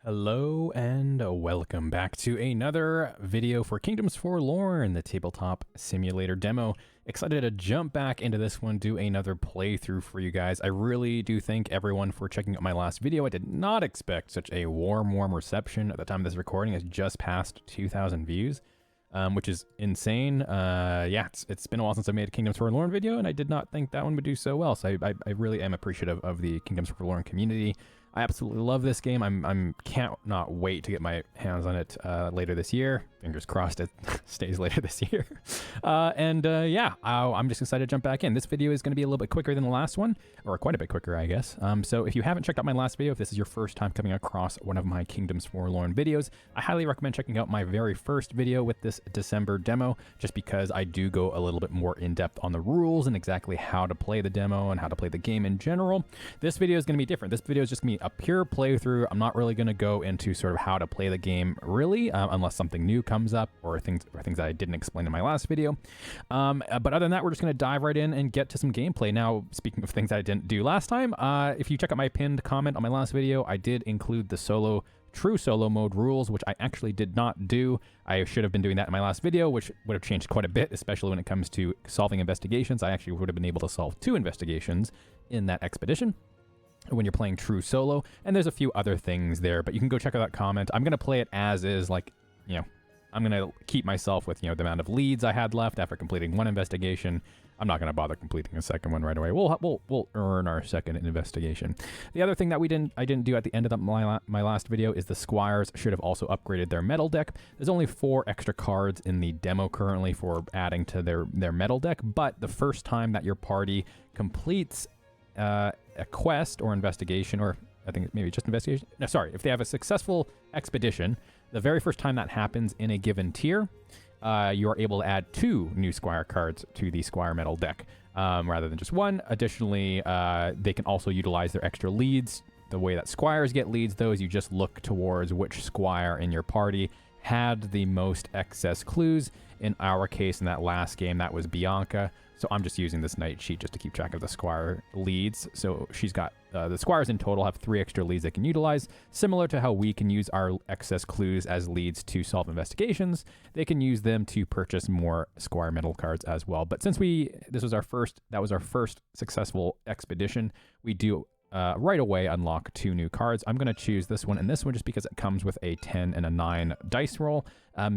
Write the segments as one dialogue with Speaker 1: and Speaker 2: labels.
Speaker 1: Hello and welcome back to another video for Kingdoms Forlorn, the tabletop simulator demo. Excited to jump back into this one, do another playthrough for you guys. I really do thank everyone for checking out my last video. I did not expect such a warm reception. At the time of this recording, it's just past 2,000 views, which is insane. Yeah, it's been a while since I made a Kingdoms Forlorn video, and I did not think that one would do so well. So I really am appreciative of the Kingdoms Forlorn community. I absolutely love this game. I'm can't not wait to get my hands on it later this year. Fingers crossed it stays later this year. Yeah, I'm just excited to jump back in. This video is going to be a little bit quicker than the last one, or quite a bit quicker, I guess. So if you haven't checked out my last video, if this is your first time coming across one of my Kingdoms Forlorn videos, I highly recommend checking out my very first video with this December demo, just because I do go a little bit more in depth on the rules and exactly how to play the demo and how to play the game in general. This video is going to be different. This video is just going to be a pure playthrough. I'm not really going to go into sort of how to play the game really, unless something new comes up or things that I didn't explain in my last video. But other than that, we're just going to dive right in and get to some gameplay. Now, speaking of things that I didn't do last time, if you check out my pinned comment on my last video, I did include the true solo mode rules, which I actually did not do. I should have been doing that in my last video, which would have changed quite a bit, especially when it comes to solving investigations. I actually would have been able to solve 2 investigations in that expedition when you're playing true solo, and there's a few other things there, but you can go check out that comment. I'm going to play it as is, like, you know, I'm going to keep myself with, you know, the amount of leads I had left after completing 1 investigation. I'm not going to bother completing a second one right away. We'll earn our second investigation. The other thing that I didn't do at the end of my last video is the Squires should have also upgraded their metal deck. There's only 4 extra cards in the demo currently for adding to their metal deck, but the first time that your party completes a quest or investigation, or I think maybe just investigation. No, sorry. If they have a successful expedition, the very first time that happens in a given tier, you are able to add 2 new Squire cards to the Squire metal deck rather than just 1. Additionally, they can also utilize their extra leads. The way that Squires get leads, though, is you just look towards which Squire in your party had the most excess clues. In our case, in that last game, that was Bianca. So I'm just using this night sheet just to keep track of the Squire leads. So she's got, the Squires in total have 3 extra leads they can utilize. Similar to how we can use our excess clues as leads to solve investigations, they can use them to purchase more Squire metal cards as well. But since that was our first successful expedition, we do right away unlock 2 new cards. I'm going to choose this one and this one just because it comes with a 10 and a 9 dice roll.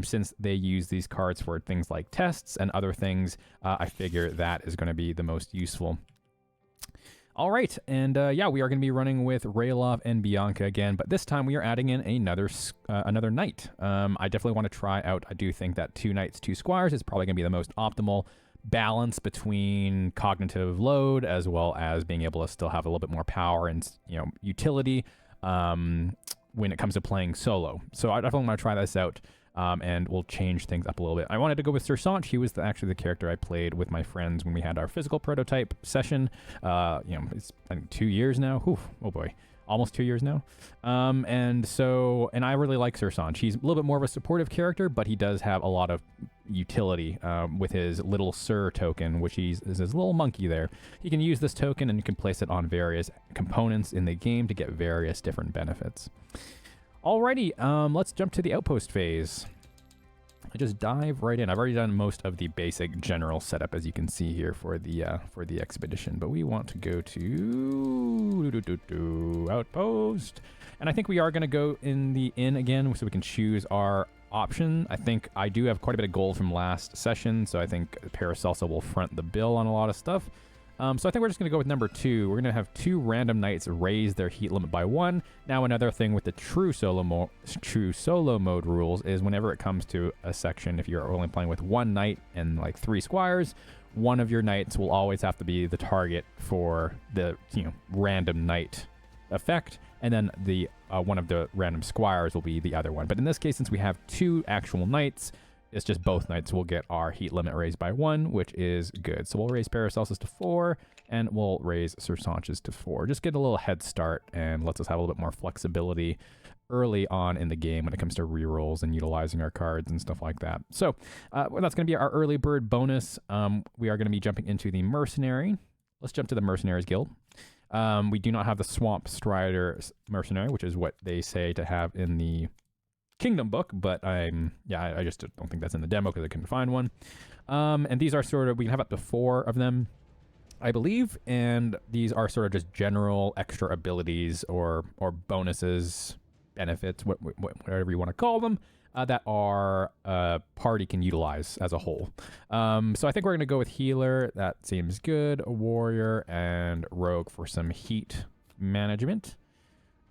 Speaker 1: Since they use these cards for things like tests and other things, I figure that is going to be the most useful. All right, and yeah, we are going to be running with Raylov and Bianca again, but this time we are adding in another knight. I definitely want to try out. I do think that 2 knights, 2 squires is probably going to be the most optimal balance between cognitive load as well as being able to still have a little bit more power and, you know, utility when it comes to playing solo. So I definitely want to try this out, and we'll change things up a little bit. I wanted to go with Ser Sonch. He was actually the character I played with my friends when we had our physical prototype session. You know, it's I think 2 years now. Whew, oh boy. Almost 2 years now. And I really like Ser Sonch. He's a little bit more of a supportive character, but he does have a lot of utility with his little Ser token, which is his little monkey there. He can use this token and you can place it on various components in the game to get various different benefits. Alrighty, let's jump to the Outpost Phase. I just dive right in. I've already done most of the basic general setup, as you can see here, for the expedition, but we want to go to Outpost, and I think we are going to go in the inn again, so we can choose our option. I think I do have quite a bit of gold from last session, so I think Paracelsa will front the bill on a lot of stuff. So I think we're just going to go with number 2. We're going to have 2 random knights raise their heat limit by 1. Now, another thing with the true solo mode rules is whenever it comes to a section, if you're only playing with 1 knight and like 3 squires, one of your knights will always have to be the target for the, you know, random knight effect, and then the one of the random squires will be the other one. But in this case, since we have 2 actual knights, it's just both knights will get our heat limit raised by 1, which is good. So we'll raise Paracelsus to 4, and we'll raise Ser Sonch's to 4. Just get a little head start and lets us have a little bit more flexibility early on in the game when it comes to rerolls and utilizing our cards and stuff like that. So that's going to be our early bird bonus. We are going to be jumping into the Mercenary. Let's jump to the Mercenaries Guild. We do not have the Swamp Strider Mercenary, which is what they say to have in the Kingdom book, but I just don't think that's in the demo because I couldn't find one. And these are sort of, we can have up to 4 of them, I believe, and these are sort of just general extra abilities or bonuses, benefits, whatever you want to call them, that our party can utilize as a whole. So I think we're going to go with healer. That seems good. A warrior and rogue for some heat management.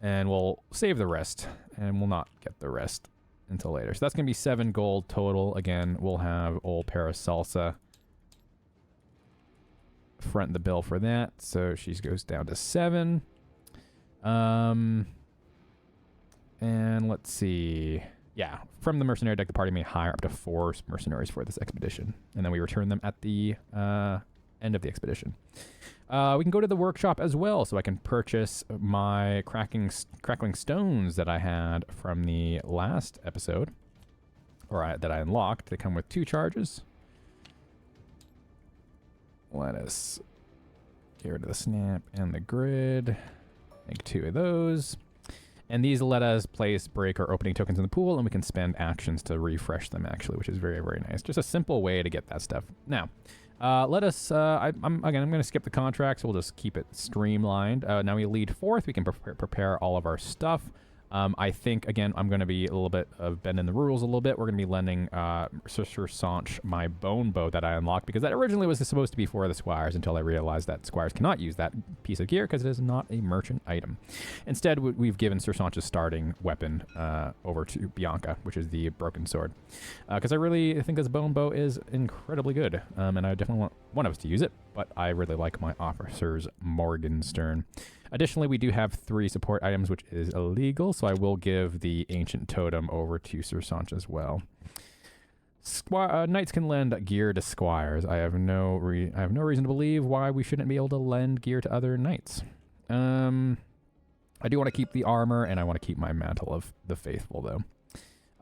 Speaker 1: And we'll save the rest, and we'll not get the rest until later. So that's going to be 7 gold total. Again, we'll have old Paracelsa front the bill for that. So she goes down to 7. And let's see. Yeah, from the mercenary deck, the party may hire up to 4 mercenaries for this expedition. And then we return them at the end of the expedition. We can go to the workshop as well, so I can purchase my crackling stones that I had from the last episode, or that I unlocked. They come with 2 charges. Let us get rid of the snap and the grid. Make 2 of those. And these let us place break or opening tokens in the pool, and we can spend actions to refresh them, actually, which is very, very nice. Just a simple way to get that stuff. Now, let us, I'm going to skip the contracts. We'll just keep it streamlined. Now we lead 4th. We can prepare all of our stuff. I think, again, I'm going to be a little bit of bending the rules a little bit. We're going to be lending Ser Sonch my bone bow that I unlocked, because that originally was supposed to be for the Squires, until I realized that Squires cannot use that piece of gear because it is not a merchant item. Instead, we've given Ser Sonch's starting weapon over to Bianca, which is the broken sword, because I really think this bone bow is incredibly good, and I definitely want one of us to use it, but I really like my officer's Morgenstern. Additionally, we do have 3 support items, which is illegal, so I will give the Ancient Totem over to Ser Sonch as well. Knights can lend gear to Squires. I have no reason to believe why we shouldn't be able to lend gear to other knights. I do want to keep the armor, and I want to keep my Mantle of the Faithful, though.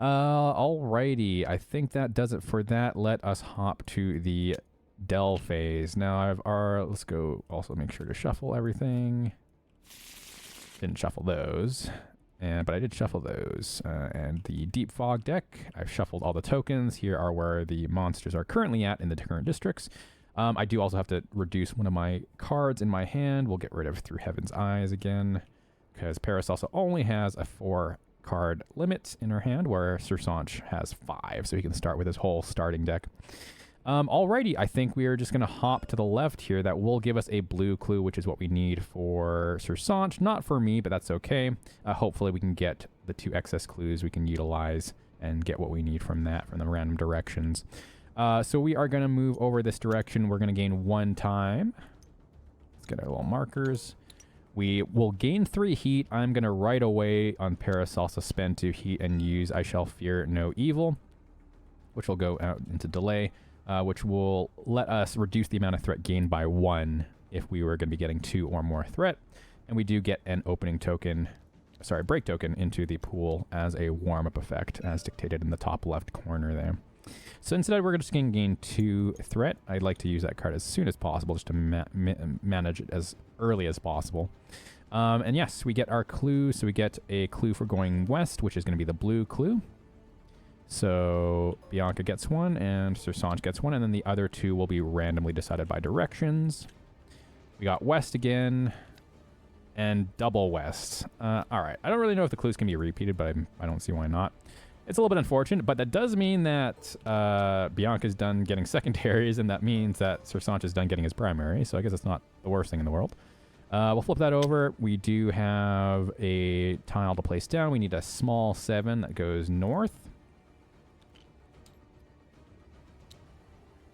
Speaker 1: Alrighty, I think that does it for that. Let us hop to the Delve phase. Now, let's go also make sure to shuffle everything. Didn't shuffle those, but I did shuffle those. And the Deep Fog deck, I've shuffled all the tokens. Here are where the monsters are currently at in the current districts. I do also have to reduce one of my cards in my hand. We'll get rid of Through Heaven's Eyes again, because Paracelsa only has a 4-card limit in her hand, where Ser Sonch has 5, so he can start with his whole starting deck. Alrighty, I think we are just going to hop to the left here. That will give us a blue clue, which is what we need for Ser Sonch. Not for me, but that's okay. Hopefully we can get the 2 excess clues we can utilize and get what we need from that, from the random directions. So we are going to move over this direction. We're going to gain 1 time. Let's get our little markers. We will gain 3 heat. I'm going to right away on Paracelsa spend 2 heat and use I Shall Fear No Evil, which will go out into delay. Which will let us reduce the amount of threat gained by 1 if we were going to be getting 2 or more threat. And we do get an opening token, break token into the pool as a warm-up effect, as dictated in the top left corner there. So instead, we're just going to gain 2 threat. I'd like to use that card as soon as possible, just to manage it as early as possible. And yes, we get our clue. So we get a clue for going west, which is going to be the blue clue. So Bianca gets 1 and Ser Sonch gets 1, and then the other 2 will be randomly decided by directions. We got west again and double west. All right. I don't really know if the clues can be repeated, but I don't see why not. It's a little bit unfortunate, but that does mean that Bianca's done getting secondaries, and that means that Ser Sonch is done getting his primary, so I guess it's not the worst thing in the world. We'll flip that over. We do have a tile to place down. We need a small 7 that goes north.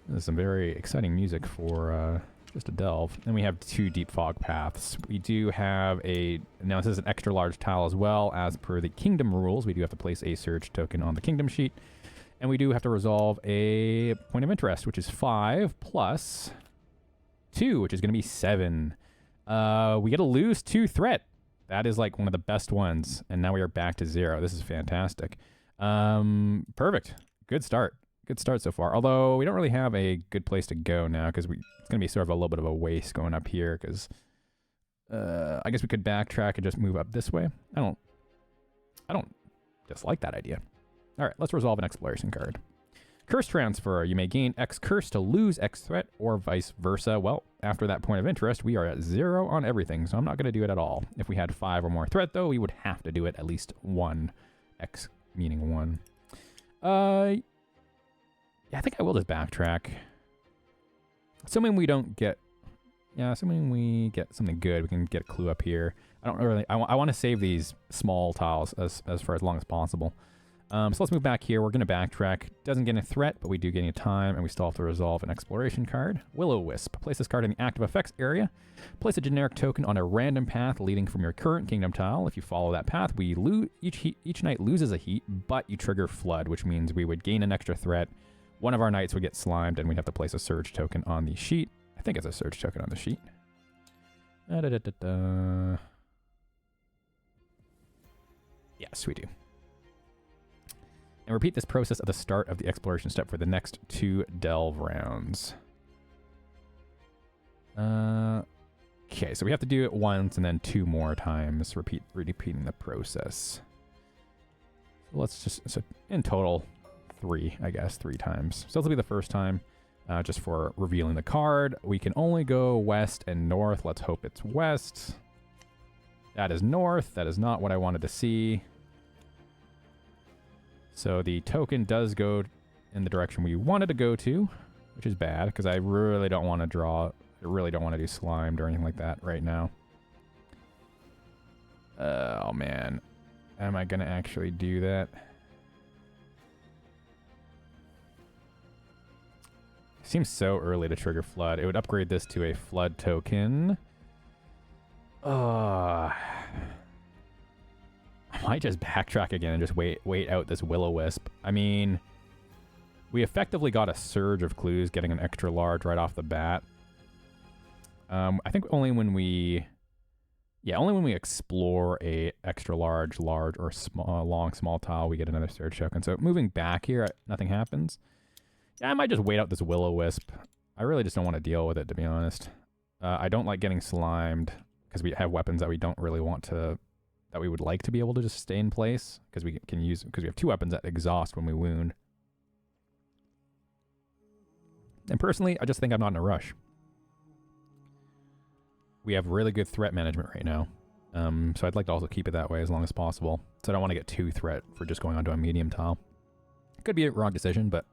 Speaker 1: There's some very exciting music for just a delve. And we have 2 deep fog paths. We do have now this is an extra large tile as well. As per the kingdom rules, we do have to place a surge token on the kingdom sheet. And we do have to resolve a point of interest, which is 5 plus 2, which is going to be 7. We get to lose 2 threat. That is like one of the best ones. And now we are back to 0. This is fantastic. Perfect. Good start. Good start so far. Although we don't really have a good place to go now, because it's going to be sort of a little bit of a waste going up here, because I guess we could backtrack and just move up this way. I don't dislike that idea. All right, let's resolve an exploration card. Curse transfer. You may gain X curse to lose X threat or vice versa. Well, after that point of interest, we are at 0 on everything, so I'm not going to do it at all. If we had 5 or more threat, though, we would have to do it at least 1. X meaning 1. Yeah, I think I will just backtrack. Assuming we don't get... Yeah, assuming we get something good, we can get a clue up here. I don't really... I want to save these small tiles as far as long as possible. So let's move back here. We're going to backtrack. Doesn't get a threat, but we do get a time, and we still have to resolve an exploration card. Will-O-Wisp. Place this card in the active effects area. Place a generic token on a random path leading from your current kingdom tile. If you follow that path, we lose each knight loses a heat, but you trigger Flood, which means we would gain an extra threat. One of our knights would get slimed, and we'd have to place a surge token on the sheet. I think it's a surge token on the sheet. Yes, we do. And repeat this process at the start of the exploration step for the next 2 delve rounds. Okay, so we have to do it once and then 2 more times, repeating the process. So let's just, so in total, 3, I guess, 3 times. So this will be the first time, just for revealing the card. We can only go west and north. Let's hope it's west. That is north. That is not what I wanted to see. So the token does go in the direction we wanted to go to, which is bad, because I really don't want to draw, I really don't want to do slimed or anything like that right now. Oh man, am I going to actually do that? Seems so early to trigger Flood. It would upgrade this to a Flood token. I might just backtrack again and just wait out this Will-O-Wisp. I mean, we effectively got a surge of clues, getting an extra large right off the bat. I think only when we explore a extra large, or small tile, we get another surge token. So moving back here, nothing happens. Yeah, I might just wait out this Will-O-Wisp. I really just don't want to deal with it, to be honest. I don't like getting slimed because we have weapons that we don't really want to... that we would like to be able to just stay in place, because we have 2 weapons that exhaust when we wound. And personally, I just think I'm not in a rush. We have really good threat management right now, so I'd like to also keep it that way as long as possible. So I don't want to get 2 threat for just going onto a medium tile. Could be a wrong decision, but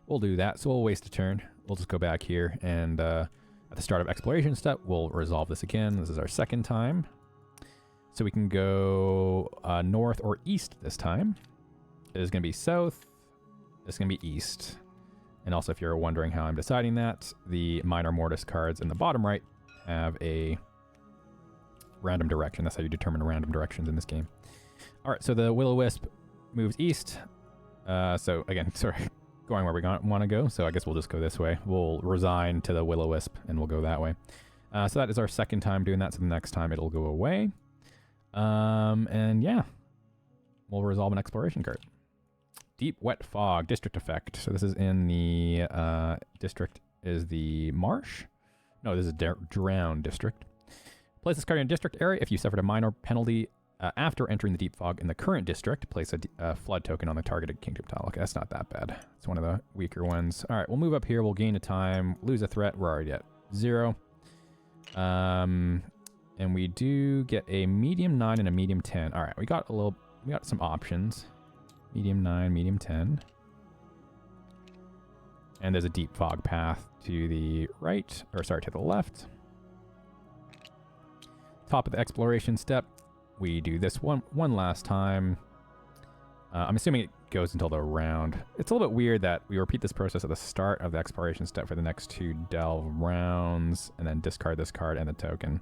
Speaker 1: we'll do that. So we'll waste a turn. We'll just go back here, and at the start of exploration step, we'll resolve this again. This is our second time. So we can go north or east this time. It is going to be south. It's going to be east. And also, if you're wondering how I'm deciding that, the Minor Mortis cards in the bottom right have a random direction. That's how you determine random directions in this game. All right, so the Will-O-Wisp moves east. So again, sorry, going where we want to go. So I guess we'll just go this way. We'll resign to the Will-O-Wisp and we'll go that way. So that is our second time doing that. So the next time it'll go away. And yeah, we'll resolve an exploration card. Deep Wet Fog, District Effect. So this is in the, district is the Marsh? No, this is Drown District. Place this card in a district area. If you suffered a minor penalty after entering the Deep Fog in the current district, place a Flood token on the targeted kingdom tile. Okay, that's not that bad. It's one of the weaker ones. All right, we'll move up here. We'll gain a time, lose a threat. We're already at 0. And we do get a medium 9 and a medium 10. All right, we got some options. Medium 9, medium 10. And there's a Deep Fog path to the right, or sorry, to the left. Top of the exploration step, we do this one last time. I'm assuming it goes until the round. It's a little bit weird that we repeat this process at the start of the exploration step for the next 2 delve rounds, and then discard this card and the token.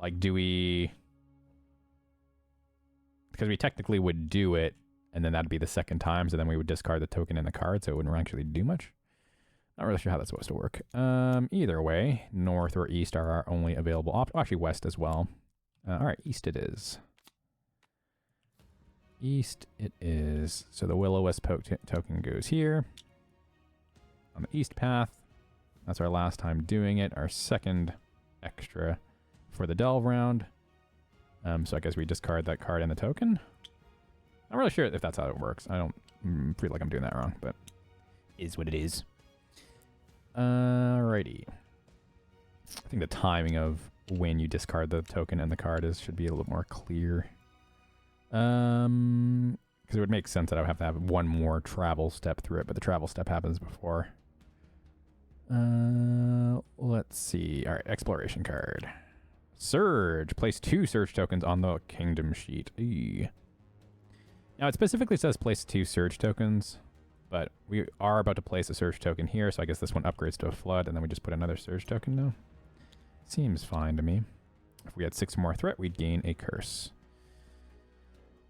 Speaker 1: Like, do we... Because we technically would do it, and then that'd be the second time, so then we would discard the token and the card, so it wouldn't actually do much. Not really sure how that's supposed to work. Either way, north or east are our only available options. Actually, west as well. All right, east it is. East it is. So the Will-O-Wisp token goes here on the east path. That's our last time doing it. Our second extra for the delve round. So I guess we discard that card and the token. I'm really sure if that's how it works. I don't feel like I'm doing that wrong, but is what it is. Alrighty. I think the timing of when you discard the token and the card should be a little more clear. Because it would make sense that I would have to have one more travel step through it, but the travel step happens before. Let's see. All right, exploration card. Surge. Place 2 surge tokens on the kingdom sheet. Eee. Now, it specifically says place 2 surge tokens, but we are about to place a surge token here, so I guess this one upgrades to a flood, and then we just put another surge token now. Seems fine to me. If we had 6 more threat, we'd gain a curse.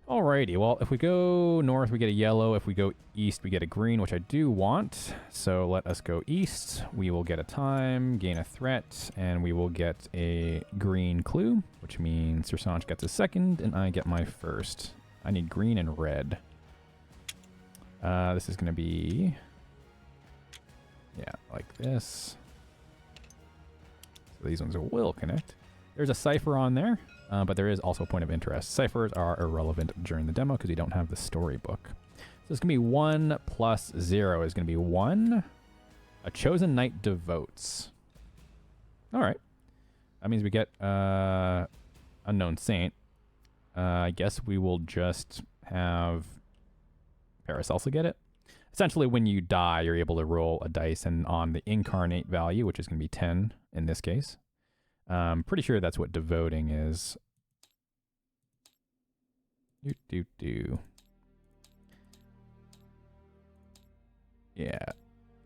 Speaker 1: Alrighty, well, if we go north, we get a yellow. If we go east, we get a green, which I do want. So let us go east. We will get a time, gain a threat, and we will get a green clue, which means Ser Sonch gets a second, and I get my first. I need green and red. This is going to be... yeah, like this. So these ones will connect. There's a cipher on there. But there is also a point of interest. Ciphers are irrelevant during the demo because we don't have the storybook. So it's going to be 1 plus 0 is going to be 1. A chosen knight devotes. All right. That means we get unknown saint. I guess we will just have Paracelsa get it. Essentially, when you die, you're able to roll a dice, and on the incarnate value, which is going to be 10 in this case, pretty sure that's what devoting is. Yeah,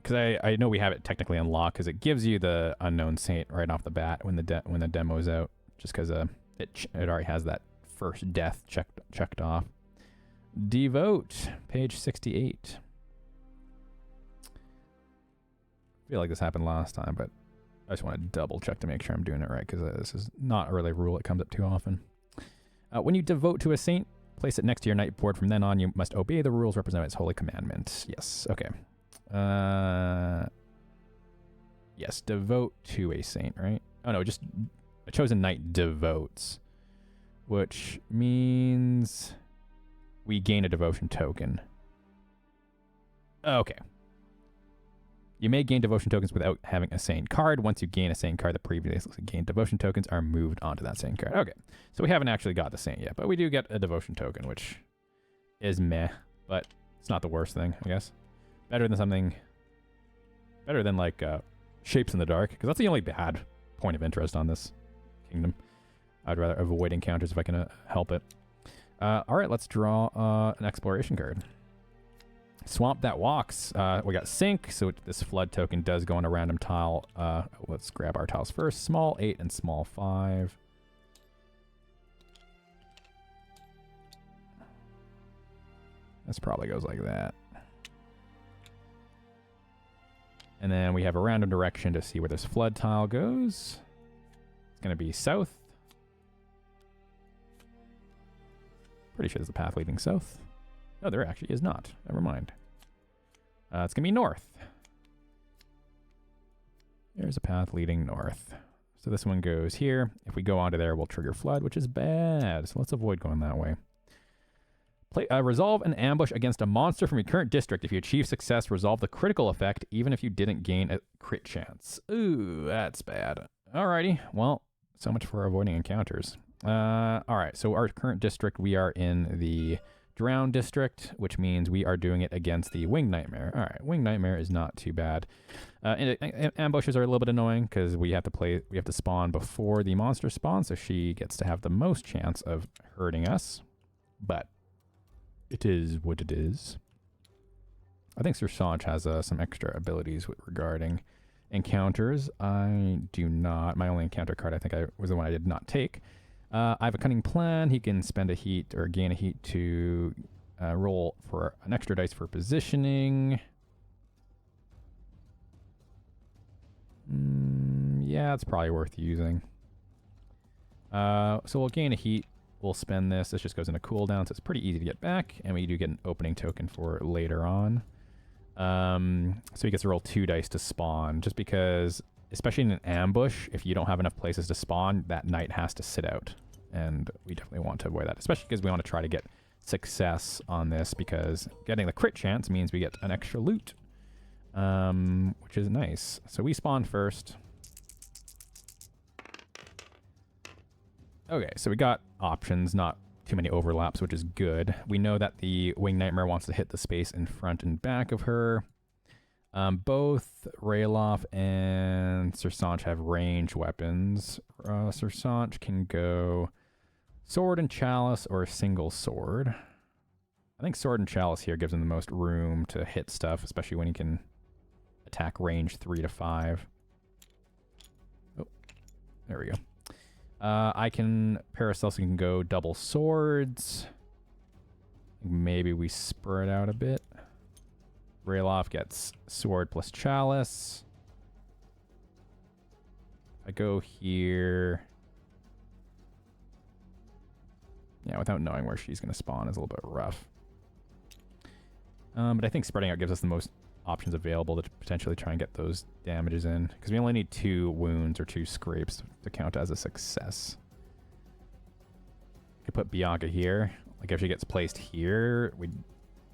Speaker 1: because I know we have it technically unlocked because it gives you the unknown saint right off the bat when the demo's out, just because it already has that first death checked off. Devote, page 68. I feel like this happened last time, but I just want to double check to make sure I'm doing it right, because this is not really a rule that comes up too often. When you devote to a saint, place it next to your knight board. From then on, you must obey the rules represented by its holy commandment. Yes, okay. Yes, devote to a saint, right? Oh no, just a chosen knight devotes, which means we gain a devotion token. Okay. You may gain devotion tokens without having a saint card. Once you gain a saint card, the previously gained devotion tokens are moved onto that saint card. Okay, so we haven't actually got the saint yet, but we do get a devotion token, which is meh, but it's not the worst thing, I guess. Better than something... better than, like, Shapes in the Dark, because that's the only bad point of interest on this kingdom. I'd rather avoid encounters if I can help it. Alright, let's draw an exploration card. Swamp that walks. We got sink, so this flood token does go on a random tile. Let's grab our tiles first. Small 8 and small 5. This probably goes like that. And then we have a random direction to see where this flood tile goes. It's going to be south. Pretty sure there's a path leading south. No, there actually is not. Never mind. It's going to be north. There's a path leading north. So this one goes here. If we go onto there, we'll trigger flood, which is bad. So let's avoid going that way. Resolve an ambush against a monster from your current district. If you achieve success, resolve the critical effect, even if you didn't gain a crit chance. Ooh, that's bad. Alrighty. Well, so much for avoiding encounters. Alright, so our current district, we are in the Drown district, which means we are doing it against the Winged Nightmare. Alright, Winged Nightmare is not too bad. Ambushes are a little bit annoying because we have to spawn before the monster spawns, so she gets to have the most chance of hurting us. But it is what it is. I think Ser Sonch has some extra abilities regarding encounters. I do not. My only encounter card, I think, was the one I did not take. I have a Cunning Plan. He can spend a heat or gain a heat to roll for an extra dice for positioning. Yeah, it's probably worth using. So we'll gain a heat. We'll spend this. This just goes into cooldown, so it's pretty easy to get back. And we do get an opening token for later on. So he gets to roll 2 dice to spawn, just because, especially in an ambush, if you don't have enough places to spawn, that knight has to sit out. And we definitely want to avoid that, especially because we want to try to get success on this, because getting the crit chance means we get an extra loot, which is nice. So we spawn first. Okay, so we got options, not too many overlaps, which is good. We know that the Winged Nightmare wants to hit the space in front and back of her. Both Rayloff and Ser Sonch have range weapons. Ser Sonch can go sword and chalice or a single sword. I think sword and chalice here gives him the most room to hit stuff, especially when he can attack range 3 to 5. Oh, there we go. Paracelsus can go double swords. Maybe we spread out a bit. Rayloff gets sword plus chalice. I go here. Yeah, without knowing where she's going to spawn is a little bit rough. But I think spreading out gives us the most options available to potentially try and get those damages in, because we only need 2 wounds or 2 scrapes to count as a success. Could put Bianca here. Like if she gets placed here,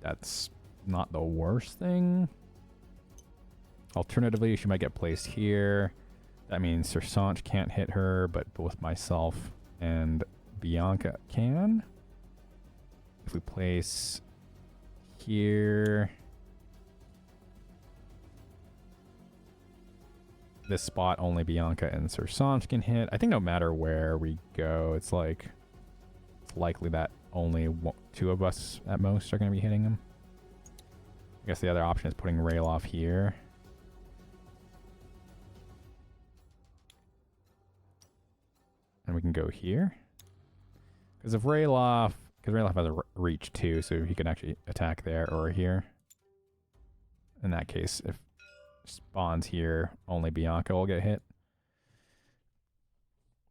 Speaker 1: that's not the worst thing. Alternatively, she might get placed here. That means Ser Sonch can't hit her, but both myself and Bianca can. If we place here, this spot only Bianca and Ser Sonch can hit. I think no matter where we go, it's likely that only 2 of us at most are going to be hitting him. I guess the other option is putting Rayloff here. And we can go here. Because Rayloff has a reach too, so he can actually attack there or here. In that case, if spawns here, only Bianca will get hit.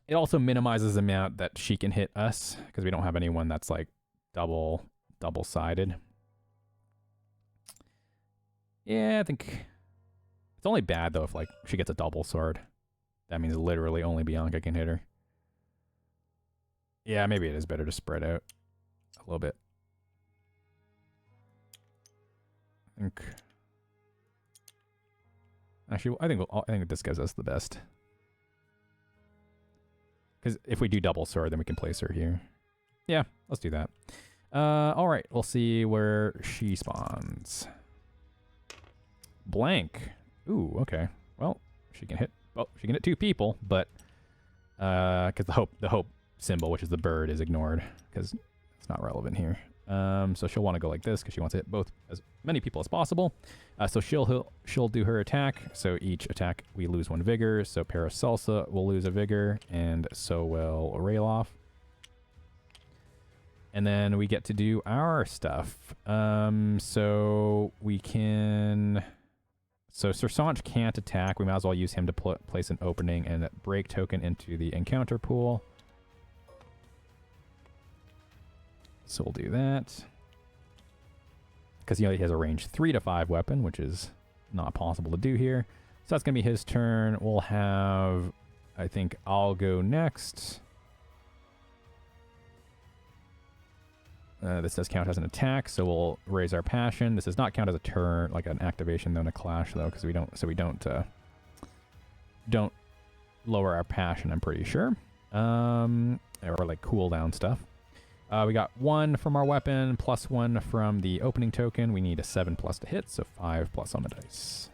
Speaker 1: It also minimizes the amount that she can hit us, because we don't have anyone that's like double-sided. Yeah, I think it's only bad though if like she gets a double sword. That means literally only Bianca can hit her. Yeah, maybe it is better to spread out a little bit. I think this gives us the best. Because if we do double sword, then we can place her here. Yeah, let's do that. All right, we'll see where she spawns. Blank. Ooh, okay. Well, she can hit 2 people, but because the hope symbol, which is the bird, is ignored because it's not relevant here. So she'll want to go like this because she wants to hit both as many people as possible. So she'll do her attack. So each attack we lose 1 vigor. So Paracelsa will lose a vigor, and so will Rayloff. And then we get to do our stuff. So we can. So Ser Sonch can't attack. We might as well use him to place an opening and break token into the encounter pool. So we'll do that. Because he has a range 3 to 5 weapon, which is not possible to do here. So that's going to be his turn. We'll have, I think I'll go next. This does count as an attack, so we'll raise our passion. This does not count as a turn, like an activation, though, in a clash, though, because we don't lower our passion, I'm pretty sure. Or like cooldown stuff. We got 1 from our weapon, plus 1 from the opening token. We need a 7+ to hit, so 5+ on the dice.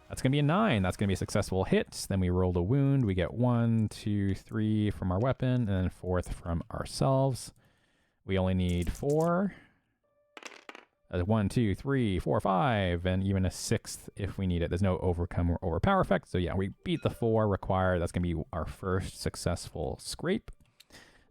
Speaker 1: That's going to be a 9. That's going to be a successful hit. Then we roll a wound. We get 1, 2, 3 from our weapon, and then 4th from ourselves. We only need 4. That's 1, 2, 3, 4, 5, and even a 6th if we need it. There's no overcome or overpower effect. So yeah, we beat the 4 required. That's going to be our first successful scrape.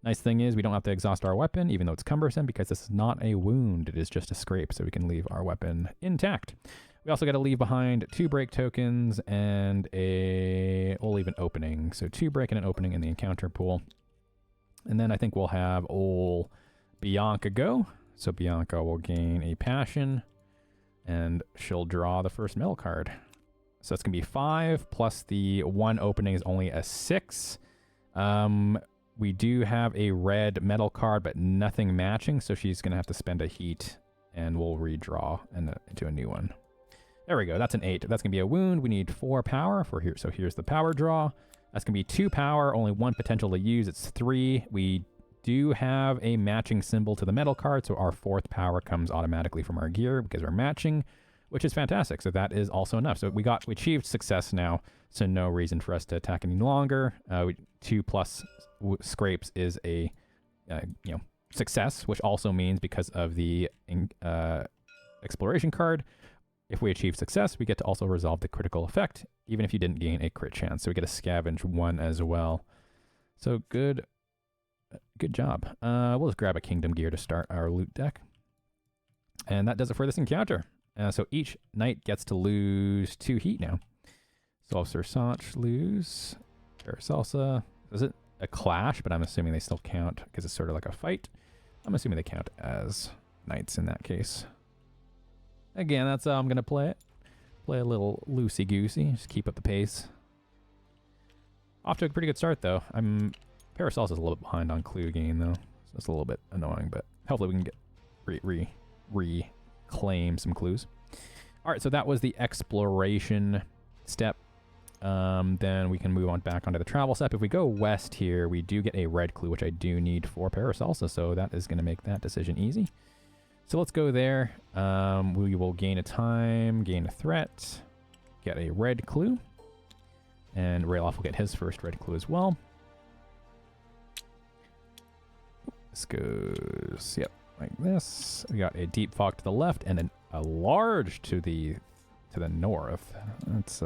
Speaker 1: Nice thing is we don't have to exhaust our weapon, even though it's cumbersome, because this is not a wound. It is just a scrape, so we can leave our weapon intact. We also got to leave behind 2 break tokens and we'll leave an opening. So 2 break and an opening in the encounter pool. And then I think we'll have old Bianca go. So Bianca will gain a passion. And she'll draw the first middle card. So it's going to be 5 plus the 1 opening is only a 6. We do have a red metal card, but nothing matching, so she's going to have to spend a heat, and we'll redraw into a new one. There we go. That's an 8. That's going to be a wound. We need 4 power for here. So here's the power draw. That's going to be 2 power, only 1 potential to use. It's 3. We do have a matching symbol to the metal card, so our 4th power comes automatically from our gear because we're matching, which is fantastic. So that is also enough. So we achieved success now, so no reason for us to attack any longer. 2 plus scrapes is a success, which also means because of the exploration card, if we achieve success, we get to also resolve the critical effect, even if you didn't gain a crit chance. So we get a scavenge 1 as well. So good job. We'll just grab a kingdom gear to start our loot deck. And that does it for this encounter. So each knight gets to lose 2 heat now. So I'll Ser Sonch lose. Paracelsa. Is it a clash? But I'm assuming they still count because it's sort of like a fight. I'm assuming they count as knights in that case. Again, that's how I'm going to play it. Play a little loosey-goosey. Just keep up the pace. Off to a pretty good start, though. Paracelsa's a little bit behind on clue gain, though. So that's a little bit annoying, but hopefully we can get reclaim some clues. All right, so that was the exploration step. Then we can move on back onto the travel step. If we go west here, we do get a red clue, which I do need for Paracelsa, so that is going to make that decision easy. So let's go there. We will gain a time, gain a threat, get a red clue, and Rayloff will get his first red clue as well. This goes, yep, like this. We got a deep fog to the left and a large to the north. That's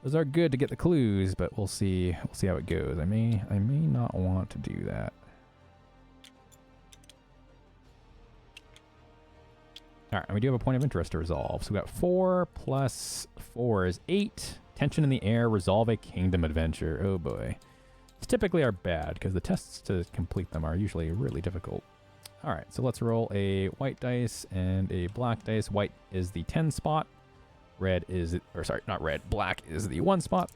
Speaker 1: those are good to get the clues, but we'll see how it goes. I may not want to do that. All right, and we do have a point of interest to resolve. So we got 4 plus 4 is 8. Tension in the air, resolve a kingdom adventure. Oh boy. These typically are bad because the tests to complete them are usually really difficult. All right, so let's roll a white dice and a black dice. White is the 10 spot. Red is, or sorry, not red. Black is the 1 spot.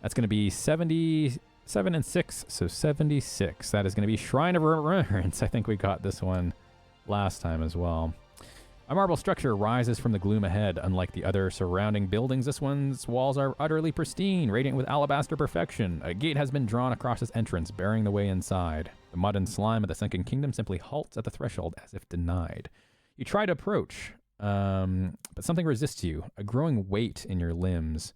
Speaker 1: That's going to be 77 and 6, so 76. That is going to be Shrine of Remembrance. I think we got this one last time as well. A marble structure rises from the gloom ahead. Unlike the other surrounding buildings, this one's walls are utterly pristine, radiant with alabaster perfection. A gate has been drawn across its entrance, bearing the way inside. The mud and slime of the sunken kingdom simply halts at the threshold as if denied. You try to approach, but something resists you, a growing weight in your limbs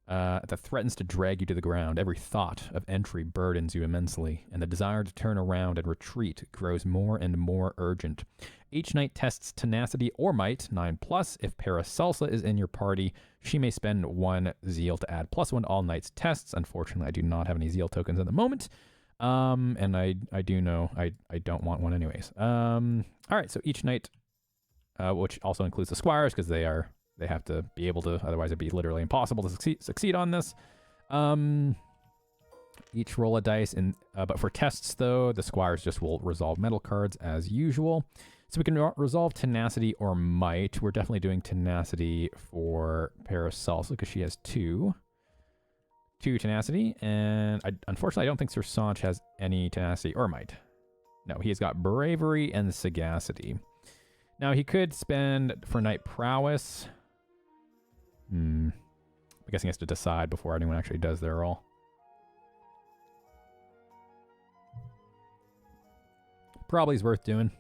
Speaker 1: that threatens to drag you to the ground. Every thought of entry burdens you immensely, and the desire to turn around and retreat grows more and more urgent. Each knight tests tenacity or might, 9+. If Paracelsa is in your party, she may spend 1 zeal to add +1 to all knights' tests. Unfortunately, I do not have any zeal tokens at the moment. And I do know I don't want one anyways. All right, so each knight, which also includes the squires, because they have to be able to, otherwise it'd be literally impossible to succeed on this. Each roll a dice, but for tests though, the squires just will resolve metal cards as usual. So we can resolve tenacity or might. We're definitely doing tenacity for Paracelsa because she has 2 tenacity, and unfortunately I don't think Ser Sonch has any tenacity or might. No, he has got bravery and sagacity. Now he could spend for knight prowess. I guess he has to decide before anyone actually does their roll. Probably is worth doing.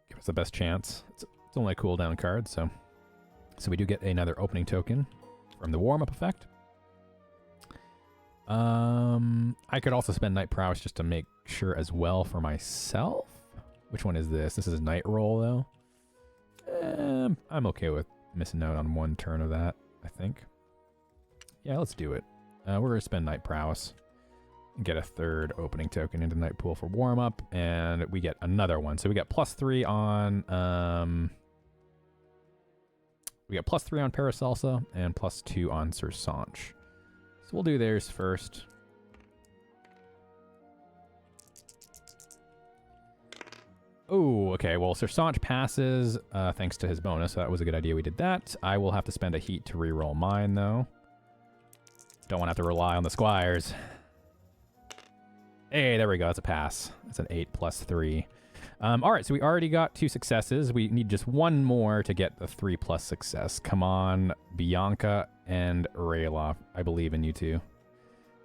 Speaker 1: Give us the best chance. It's only a cooldown card, so we do get another opening token from the warm-up effect. I could also spend knight prowess just to make sure as well for myself. Which one is this? This is night roll though. I'm okay with missing out on 1 turn of that, I think. Yeah, let's do it. We're going to spend night prowess and get a 3rd opening token into night pool for warm up, and we get another one. So we got +3 on Paracelsa and +2 on Ser Sonch. So we'll do theirs first. Oh, okay. Well, Ser Sonch passes thanks to his bonus, so that was a good idea we did that. I will have to spend a heat to reroll mine, though. Don't want to have to rely on the Squires. Hey, there we go. That's a pass. That's an 8 plus 3. All right, so we already got 2 successes. We need just one more to get the 3 plus success. Come on, Bianca and Rayloff. I believe in you two.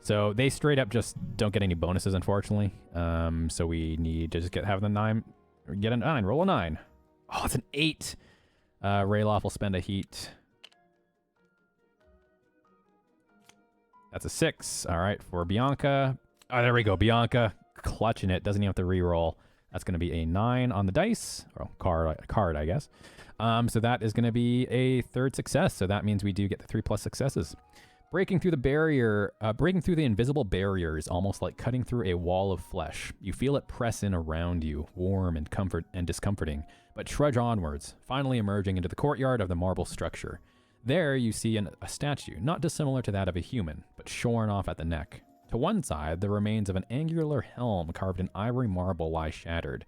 Speaker 1: So they straight up just don't get any bonuses, unfortunately. So we need to just have the 9. Get a 9. Roll a 9. Oh, it's an 8. Rayloff will spend a heat. That's a 6. All right, for Bianca. Oh, there we go. Bianca clutching it. Doesn't even have to re-roll. That's going to be a 9 on the dice. Or card, I guess. So that is going to be a 3rd success. So that means we do get the 3 plus successes. Breaking through the barrier, breaking through the invisible barrier is almost like cutting through a wall of flesh. You feel it press in around you, warm and discomforting, but trudge onwards, finally emerging into the courtyard of the marble structure. There you see a statue, not dissimilar to that of a human, but shorn off at the neck. To one side, the remains of an angular helm carved in ivory marble lie shattered.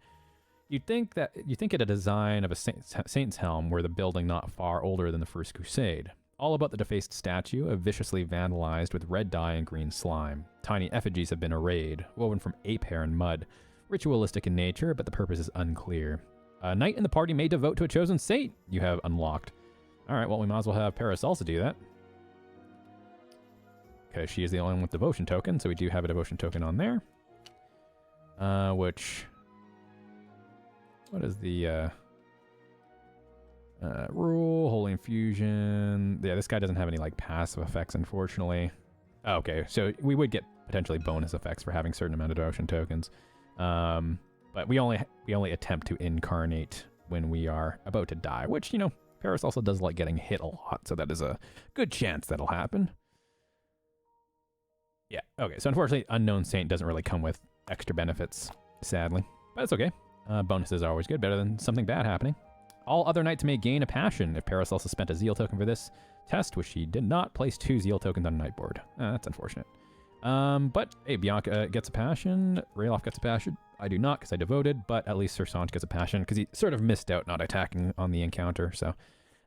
Speaker 1: You'd think it a design of a saint's helm were the building not far older than the First Crusade. All about the defaced statue, viciously vandalized with red dye and green slime. Tiny effigies have been arrayed, woven from ape hair and mud. Ritualistic in nature, but the purpose is unclear. A knight in the party may devote to a chosen saint you have unlocked. Alright, well, we might as well have Paracelsa do that. Because she is the only one with devotion token, so we do have a devotion token on there. What is the, rule, holy infusion. Yeah, this guy doesn't have any, like, passive effects, unfortunately. Oh, okay, so we would get potentially bonus effects for having a certain amount of devotion tokens. But we only attempt to incarnate when we are about to die, which, you know, Paris also does like getting hit a lot, so that is a good chance that'll happen. Yeah, okay, so unfortunately, Unknown Saint doesn't really come with extra benefits, sadly. But it's okay. Bonuses are always good, better than something bad happening. All other knights may gain a passion. If Paracelsus spent a zeal token for this test, which she did not, place 2 zeal tokens on a knight board. That's unfortunate. But, hey, Bianca gets a passion. Rayloff gets a passion. I do not, because I devoted, but at least Ser Sonch gets a passion, because he sort of missed out not attacking on the encounter, so...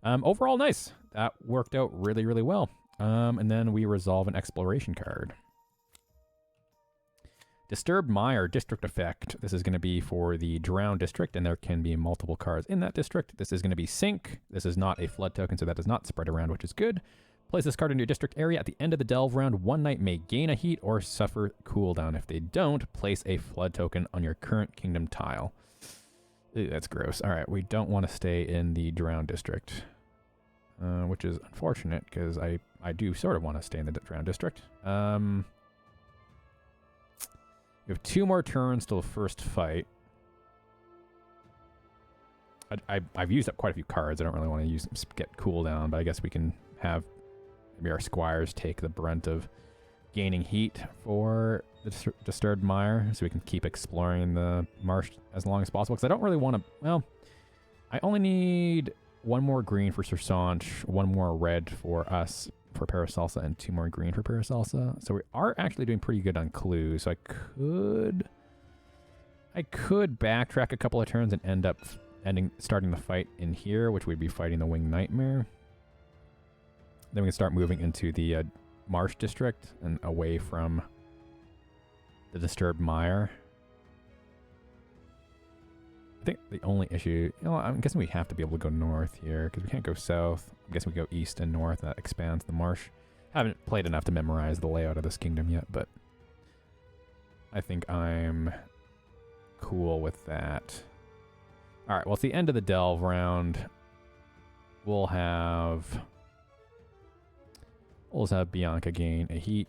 Speaker 1: overall, nice. That worked out really, really well. And then we resolve an exploration card. Disturbed Mire District Effect. This is going to be for the Drowned District, and there can be multiple cards in that district. This is going to be Sink. This is not a flood token, so that does not spread around, which is good. Place this card into your district area. At the end of the delve round, one knight may gain a heat or suffer cooldown. If they don't, place a flood token on your current kingdom tile. Ew, that's gross. All right, we don't want to stay in the Drowned District, which is unfortunate because I do sort of want to stay in the Drowned District. We have 2 more turns till the first fight. I've used up quite a few cards. I don't really want to get cooldown, but I guess we can have maybe our Squires take the brunt of gaining heat for the Disturbed Mire, so we can keep exploring the marsh as long as possible. Because I don't really want to... Well, I only need 1 more green for Ser Sonch, 1 more red for us, for Paracelsa, and 2 more green for Paracelsa. So we are actually doing pretty good on clues. So I could backtrack a couple of turns and end up starting the fight in here, which would be fighting the Winged Nightmare. Then we can start moving into the Marsh District and away from the Disturbed Mire. I think the only issue... You know, I'm guessing we have to be able to go north here, because we can't go south. I'm guessing we go east and north. That expands the marsh. Haven't played enough to memorize the layout of this kingdom yet, but I think I'm cool with that. All right, well, at the end of the delve round, we'll have Bianca gain a heat.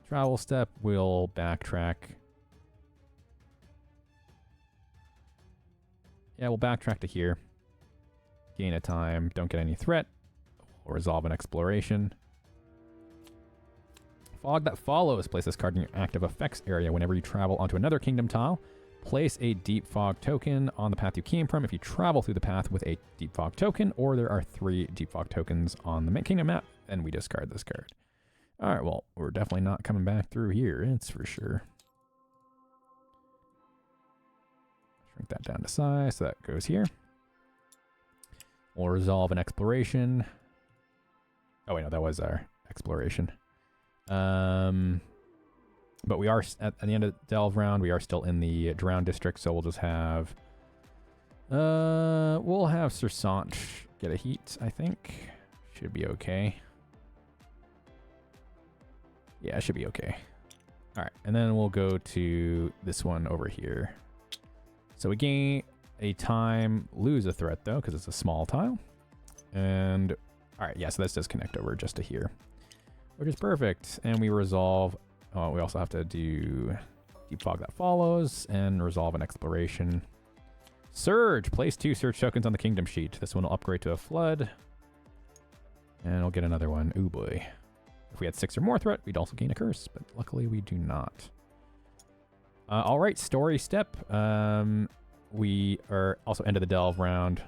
Speaker 1: Travel step, we'll backtrack. Yeah, we'll backtrack to here. Gain a time, don't get any threat. We'll resolve an exploration. Fog that follows. Place this card in your active effects area whenever you travel onto another kingdom tile. Place a deep fog token on the path you came from if you travel through the path with a deep fog token, or there are 3 deep fog tokens on the kingdom map, and we discard this card. Alright, well, we're definitely not coming back through here, it's for sure. Shrink that down to size, so that goes here. We'll resolve an exploration. Oh wait, no, that was our exploration. But we are at the end of the delve round. We are still in the drown district, so we'll just have we'll have Ser Sonch get a heat. I think should be okay. Yeah, it should be okay. All right, and then we'll go to this one over here. So we gain a time, lose a threat though, because it's a small tile. And all right, yeah, so this does connect over just to here, which is perfect. And we resolve, oh, we also have to do Deep Fog that follows and resolve an exploration. Surge, place 2 Surge tokens on the Kingdom sheet. This one will upgrade to a Flood. And we'll get another one. Ooh boy. If we had 6 or more threat, we'd also gain a Curse, but luckily we do not. All right, story step. We are also end of the delve round.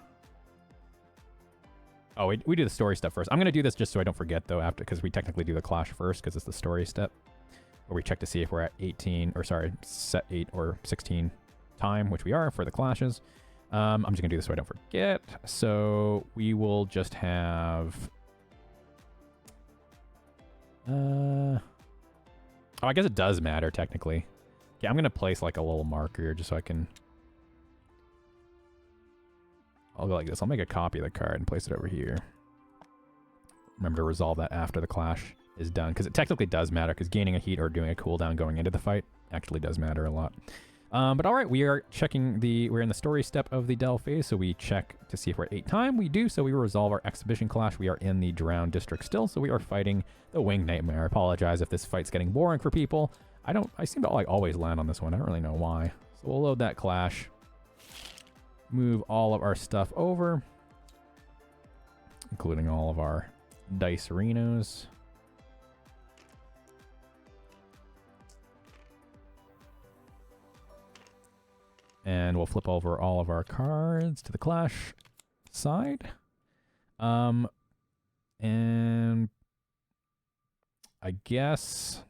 Speaker 1: Oh, we do the story step first. I'm going to do this just so I don't forget, though, after, because we technically do the clash first, because it's the story step, where we check to see if we're at 18, or sorry, set 8 or 16 time, which we are for the clashes. I'm just going to do this so I don't forget. So we will just have... oh, I guess it does matter, technically. Okay, I'm going to place, like, a little marker here just so I can... I'll go like this. I'll make a copy of the card and place it over here. Remember to resolve that after the clash is done, because it technically does matter, because gaining a heat or doing a cooldown going into the fight actually does matter a lot. But all right, we are checking we're in the story step of the delve phase, so we check to see if we're at 8 time. We do, so we resolve our exhibition clash. We are in the drown district still, so we are fighting the Winged Nightmare. I apologize if this fight's getting boring for people. I seem to like always land on this one. I don't really know why. So we'll load that clash. Move all of our stuff over, including all of our dice arenas. And we'll flip over all of our cards to the clash side. And I guess...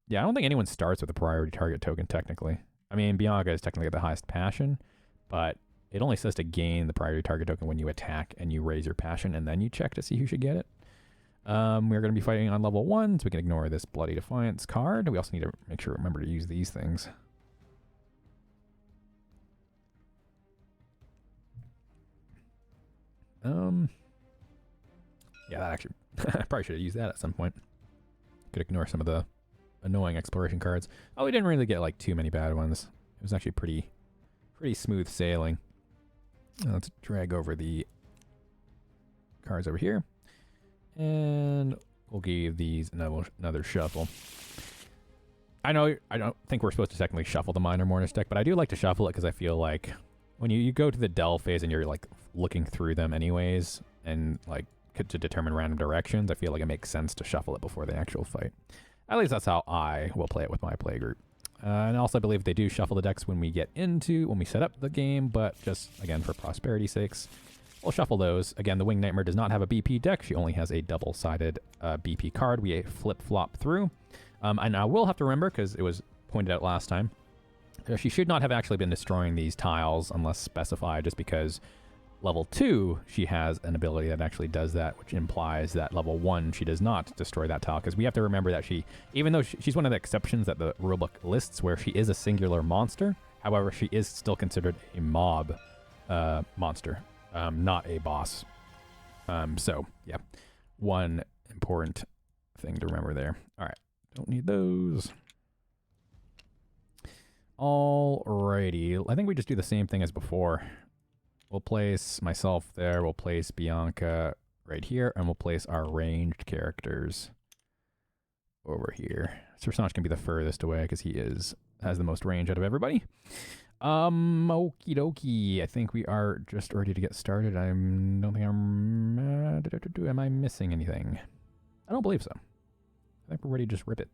Speaker 1: yeah, I don't think anyone starts with a priority target token, technically. I mean, Bianca is technically the highest passion, but it only says to gain the priority target token when you attack and you raise your passion, and then you check to see who should get it. We're going to be fighting on level 1, so we can ignore this Bloody Defiance card. We also need to make sure remember to use these things. Yeah, that actually... I probably should have used that at some point. Could ignore some of the annoying exploration cards. Oh, we didn't really get like too many bad ones. It was actually pretty smooth sailing. Let's drag over the cards over here. And we'll give these another shuffle. I know I don't think we're supposed to technically shuffle the Minor Mortis deck, but I do like to shuffle it because I feel like when you go to the delve phase and you're like looking through them anyways and like to determine random directions, I feel like it makes sense to shuffle it before the actual fight. At least that's how I will play it with my play group. And also I believe they do shuffle the decks when we set up the game, but just, again, for prosperity's sakes, we'll shuffle those. Again, the Winged Nightmare does not have a BP deck. She only has a double-sided BP card. We flip-flop through. And I will have to remember, because it was pointed out last time, she should not have actually been destroying these tiles unless specified, just because level 2, she has an ability that actually does that, which implies that level 1, she does not destroy that tile. Because we have to remember that even though she's one of the exceptions that the rulebook lists where she is a singular monster, however, she is still considered a mob monster, not a boss. So, yeah, one important thing to remember there. All right, don't need those. Alrighty, I think we just do the same thing as before. We'll place myself there, we'll place Bianca right here, and we'll place our ranged characters over here. Ser Sonch can be the furthest away because he has the most range out of everybody. Okie dokie. I think we are just ready to get started. Am I missing anything? I don't believe so. I think we're ready to just rip it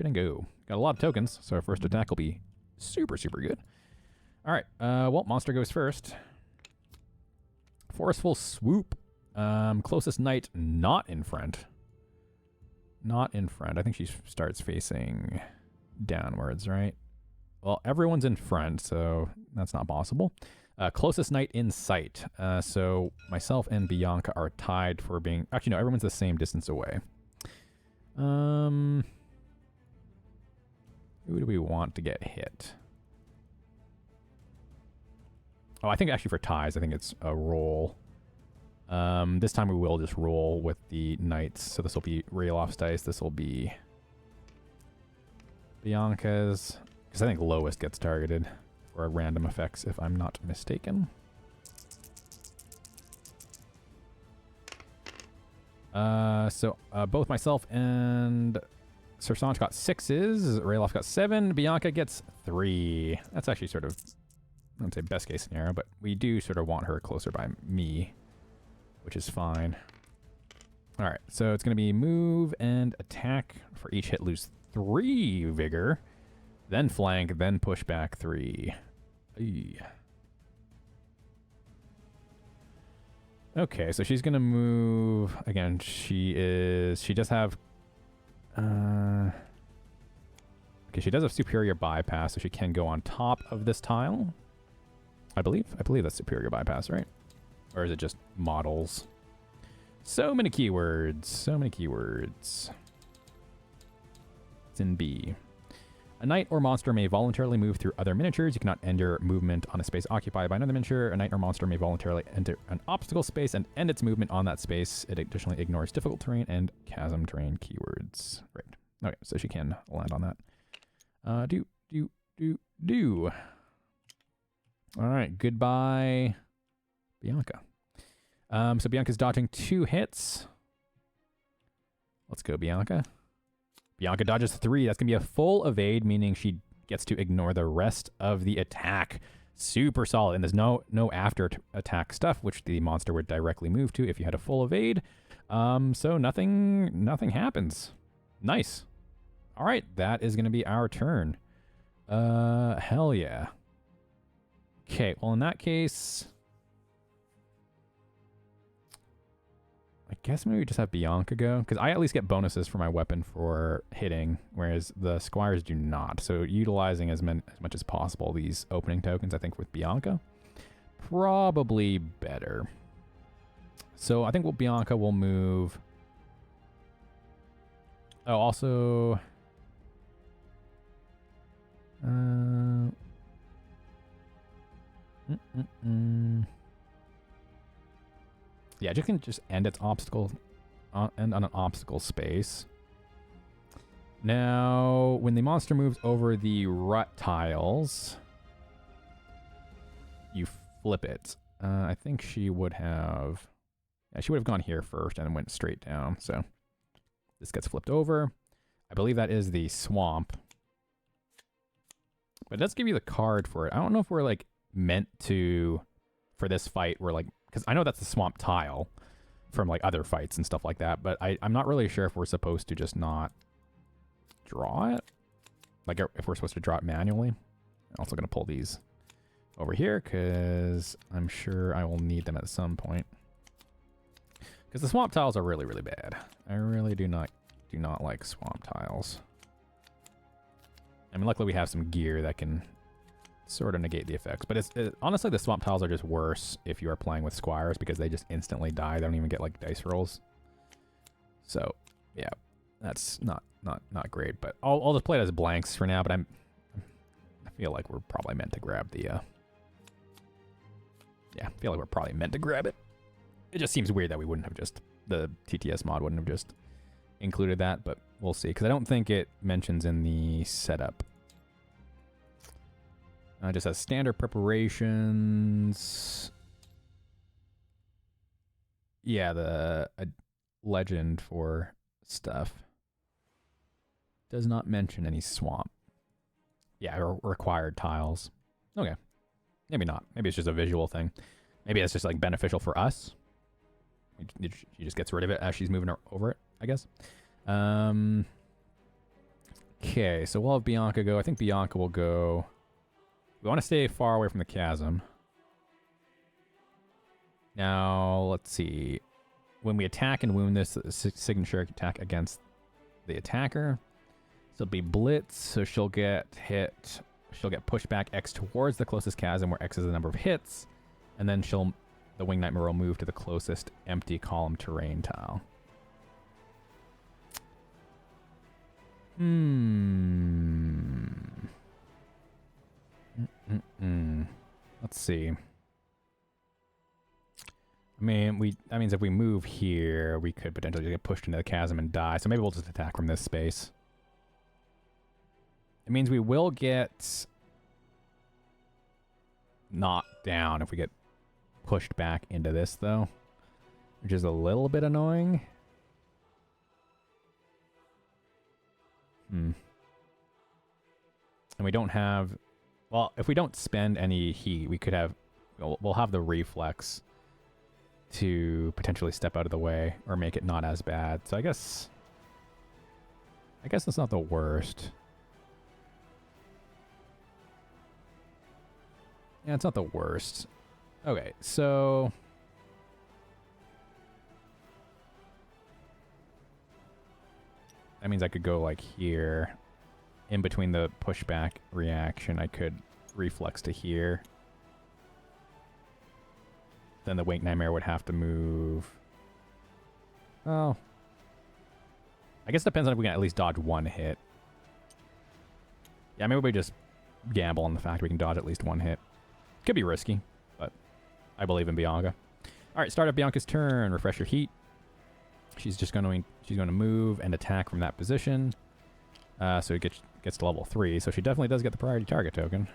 Speaker 1: and go. Got a lot of tokens, so our first attack will be super good. All right, well, monster goes first. Forceful Swoop. Closest knight not in front. Not in front. I think she starts facing downwards, right? Well, everyone's in front, so that's not possible. Closest knight in sight. So myself and Bianca are tied for being... Actually, no, everyone's the same distance away. Who do we want to get hit? Oh, I think actually for ties, I think it's a roll. This time we will just roll with the knights. So this will be Rayloff's dice. This will be Bianca's. Because I think lowest gets targeted for random effects, if I'm not mistaken. So both myself and Ser Sonch got 6s. Rayloff got 7. Bianca gets 3. That's actually sort of, I wouldn't say best case scenario, but we do sort of want her closer by me, which is fine. All right, so it's going to be move and attack. For each hit, lose 3 vigor. Then flank, then push back 3. Eey. Okay, so she's going to move. Again, she does have... okay, she does have superior bypass, so she can go on top of this tile. I believe that's superior bypass, right? Or is it just models? So many keywords. So many keywords. It's in B. A knight or monster may voluntarily move through other miniatures. You cannot end your movement on a space occupied by another miniature. A knight or monster may voluntarily enter an obstacle space and end its movement on that space. It additionally ignores difficult terrain and chasm terrain keywords. Right. Okay, so she can land on that. Do. All right, goodbye, Bianca. So Bianca's dodging 2 hits. Let's go, Bianca. Bianca dodges 3. That's going to be a full evade, meaning she gets to ignore the rest of the attack. Super solid. And there's no after attack stuff, which the monster would directly move to if you had a full evade. So nothing happens. Nice. All right, that is going to be our turn. Hell yeah. Okay, well, in that case... I guess maybe we just have Bianca go, because I at least get bonuses for my weapon for hitting, whereas the Squires do not. So utilizing as much as possible these opening tokens, I think, with Bianca, probably better. So I think Bianca will move... Oh, also... Yeah, you can just end its obstacle, end on an obstacle space. Now, when the monster moves over the rut tiles, you flip it. I think she would have... Yeah, she would have gone here first and then went straight down. So this gets flipped over. I believe that is the swamp. But it does give you the card for it. I don't know if we're, like, meant to... For this fight, we're, like... Because I know that's the swamp tile from, like, other fights and stuff like that, but I'm not really sure if we're supposed to just not draw it. Like, if we're supposed to draw it manually. I'm also going to pull these over here, because I'm sure I will need them at some point. Because the swamp tiles are really, really bad. I really do not like swamp tiles. I mean, luckily we have some gear that can... sort of negate the effects, but honestly the swamp tiles are just worse if you are playing with Squires because they just instantly die. They don't even get like dice rolls. So yeah, that's not great. But I'll just play it as blanks for now. But I feel like we're probably meant to grab the yeah, I feel like we're probably meant to grab it. It just seems weird that we wouldn't have just the TTS mod wouldn't have just included that, but we'll see because I don't think it mentions in the setup. Just has standard preparations. Yeah, the legend for stuff. Does not mention any swamp. Yeah, or required tiles. Okay. Maybe not. Maybe it's just a visual thing. Maybe it's just like beneficial for us. She just gets rid of it as she's moving over it, I guess. Okay, so we'll have Bianca go. I think Bianca will go... We want to stay far away from the chasm. Now, let's see. When we attack and wound this signature attack against the attacker, so it'll be blitz, so she'll get hit she'll get pushed back X towards the closest chasm, where X is the number of hits, and then the Winged Nightmare will move to the closest empty column terrain tile. Let's see. I mean, that means if we move here, we could potentially get pushed into the chasm and die. So maybe we'll just attack from this space. It means we will get knocked down if we get pushed back into this, though, which is a little bit annoying. And we don't have... Well, if we don't spend any heat, we could have... We'll have the reflex to potentially step out of the way or make it not as bad. So I guess that's not the worst. Yeah, it's not the worst. Okay, so... That means I could go like here. In between the pushback reaction, I could reflex to here. Then the Winged Nightmare would have to move. Oh. I guess it depends on if we can at least dodge one hit. Yeah, maybe we just gamble on the fact we can dodge at least one hit. Could be risky, but I believe in Bianca. All right, start up Bianca's turn. Refresh your heat. She's going to move and attack from that position. So it gets to level 3. So she definitely does get the priority target token.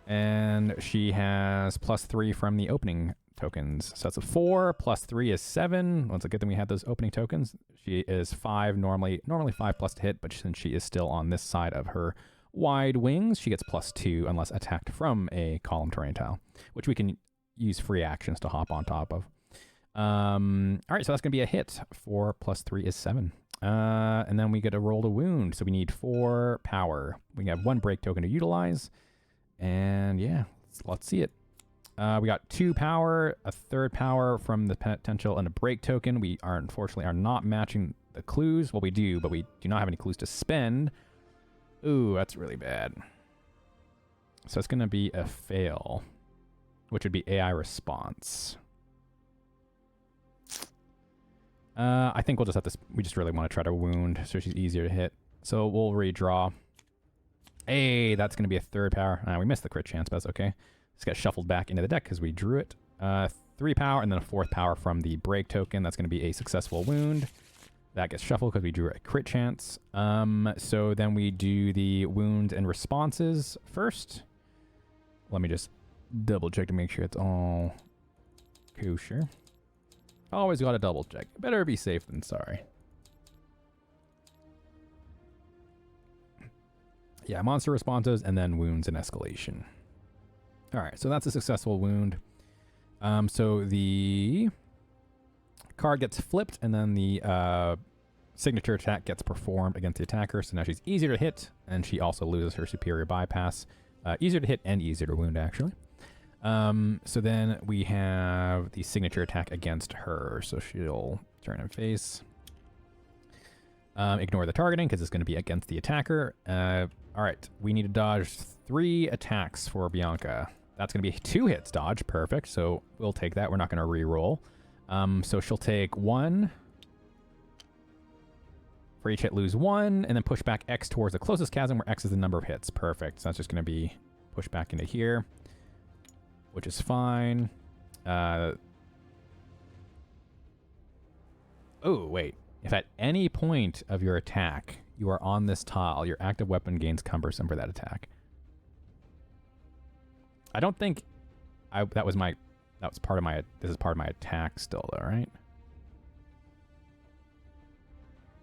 Speaker 1: And she has +3 from the opening tokens. So that's a 4. +3 is 7. Well, it's a good thing we had those opening tokens. She is 5, normally 5+ to hit, but since she is still on this side of her wide wings, she gets +2 unless attacked from a column terrain tile, which we can use free actions to hop on top of. All right, so that's going to be a hit. 4 + 3 is 7. And then we get a roll to wound. So we need 4 power. We have 1 break token to utilize. And yeah, let's see it. We got 2 power, a 3rd power from the potential, and a break token. We unfortunately are not matching the clues. Well, we do, but we do not have any clues to spend. Ooh, that's really bad. So it's going to be a fail, which would be AI response. I think we'll just have to... We just really want to try to wound, so she's easier to hit. So we'll redraw. Hey, that's going to be a 3rd power. We missed the crit chance, but that's okay. This got shuffled back into the deck because we drew it. 3 power and then a 4th power from the break token. That's going to be a successful wound. That gets shuffled because we drew a crit chance. So then we do the wounds and responses first. Let me just double check to make sure it's all kosher. Always got to double check. Better be safe than sorry. Yeah, monster responses and then wounds and escalation. All right, so that's a successful wound. So the card gets flipped and then the signature attack gets performed against the attacker. So now she's easier to hit and she also loses her superior bypass. Easier to hit and easier to wound, actually. So then we have the signature attack against her. So she'll turn and face. Ignore the targeting because it's going to be against the attacker. All right, we need to dodge 3 attacks for Bianca. That's going to be 2 hits dodge. Perfect. So we'll take that. We're not going to re-roll. So she'll take 1. For each hit, lose 1, and then push back X towards the closest chasm where X is the number of hits. Perfect. So that's just going to be pushed back into here, which is fine. Oh, wait. If at any point of your attack you are on this tile, your active weapon gains cumbersome for that attack. I don't think that was part of my... This is part of my attack still, though, right?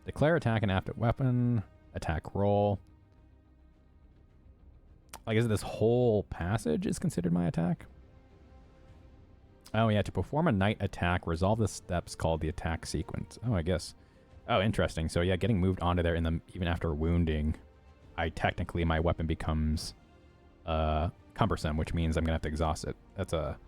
Speaker 1: Declare attack and active weapon. Attack roll. Like, is it this whole passage is considered my attack? Oh, yeah. To perform a night attack, resolve the steps called the attack sequence. Oh, I guess. Oh, interesting. So, yeah, getting moved onto there even after wounding, my weapon becomes cumbersome, which means I'm going to have to exhaust it. That's a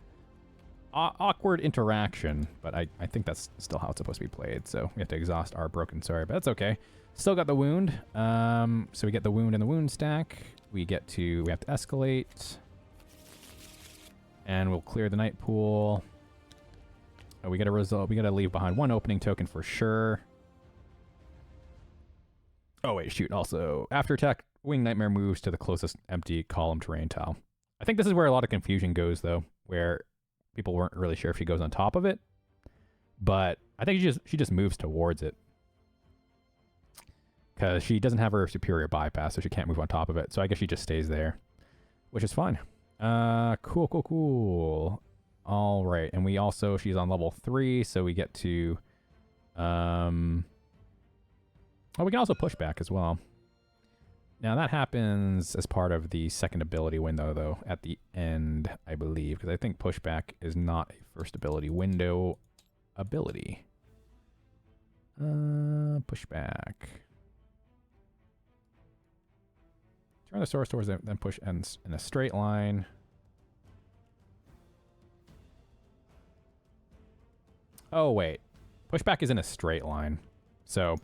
Speaker 1: awkward interaction, but I think that's still how it's supposed to be played. So we have to exhaust our broken sword, but that's okay. Still got the wound. So we get the wound in the wound stack. We have to escalate. And we'll clear the night pool. We got to leave behind one opening token for sure. Oh wait, shoot. Also, after attack, Winged Nightmare moves to the closest empty column terrain tile. I think this is where a lot of confusion goes, though, where people weren't really sure if she goes on top of it. But I think she just moves towards it. Because she doesn't have her superior bypass, so she can't move on top of it. So I guess she just stays there, which is fine. Cool. All right, and she's on level 3, so we get to, we can also push back as well. Now that happens as part of the second ability window, though, at the end, I believe, because I think pushback is not a first ability window ability. Pushback. Turn the source towards it, then push ends in a straight line. Oh, wait. Pushback is in a straight line. So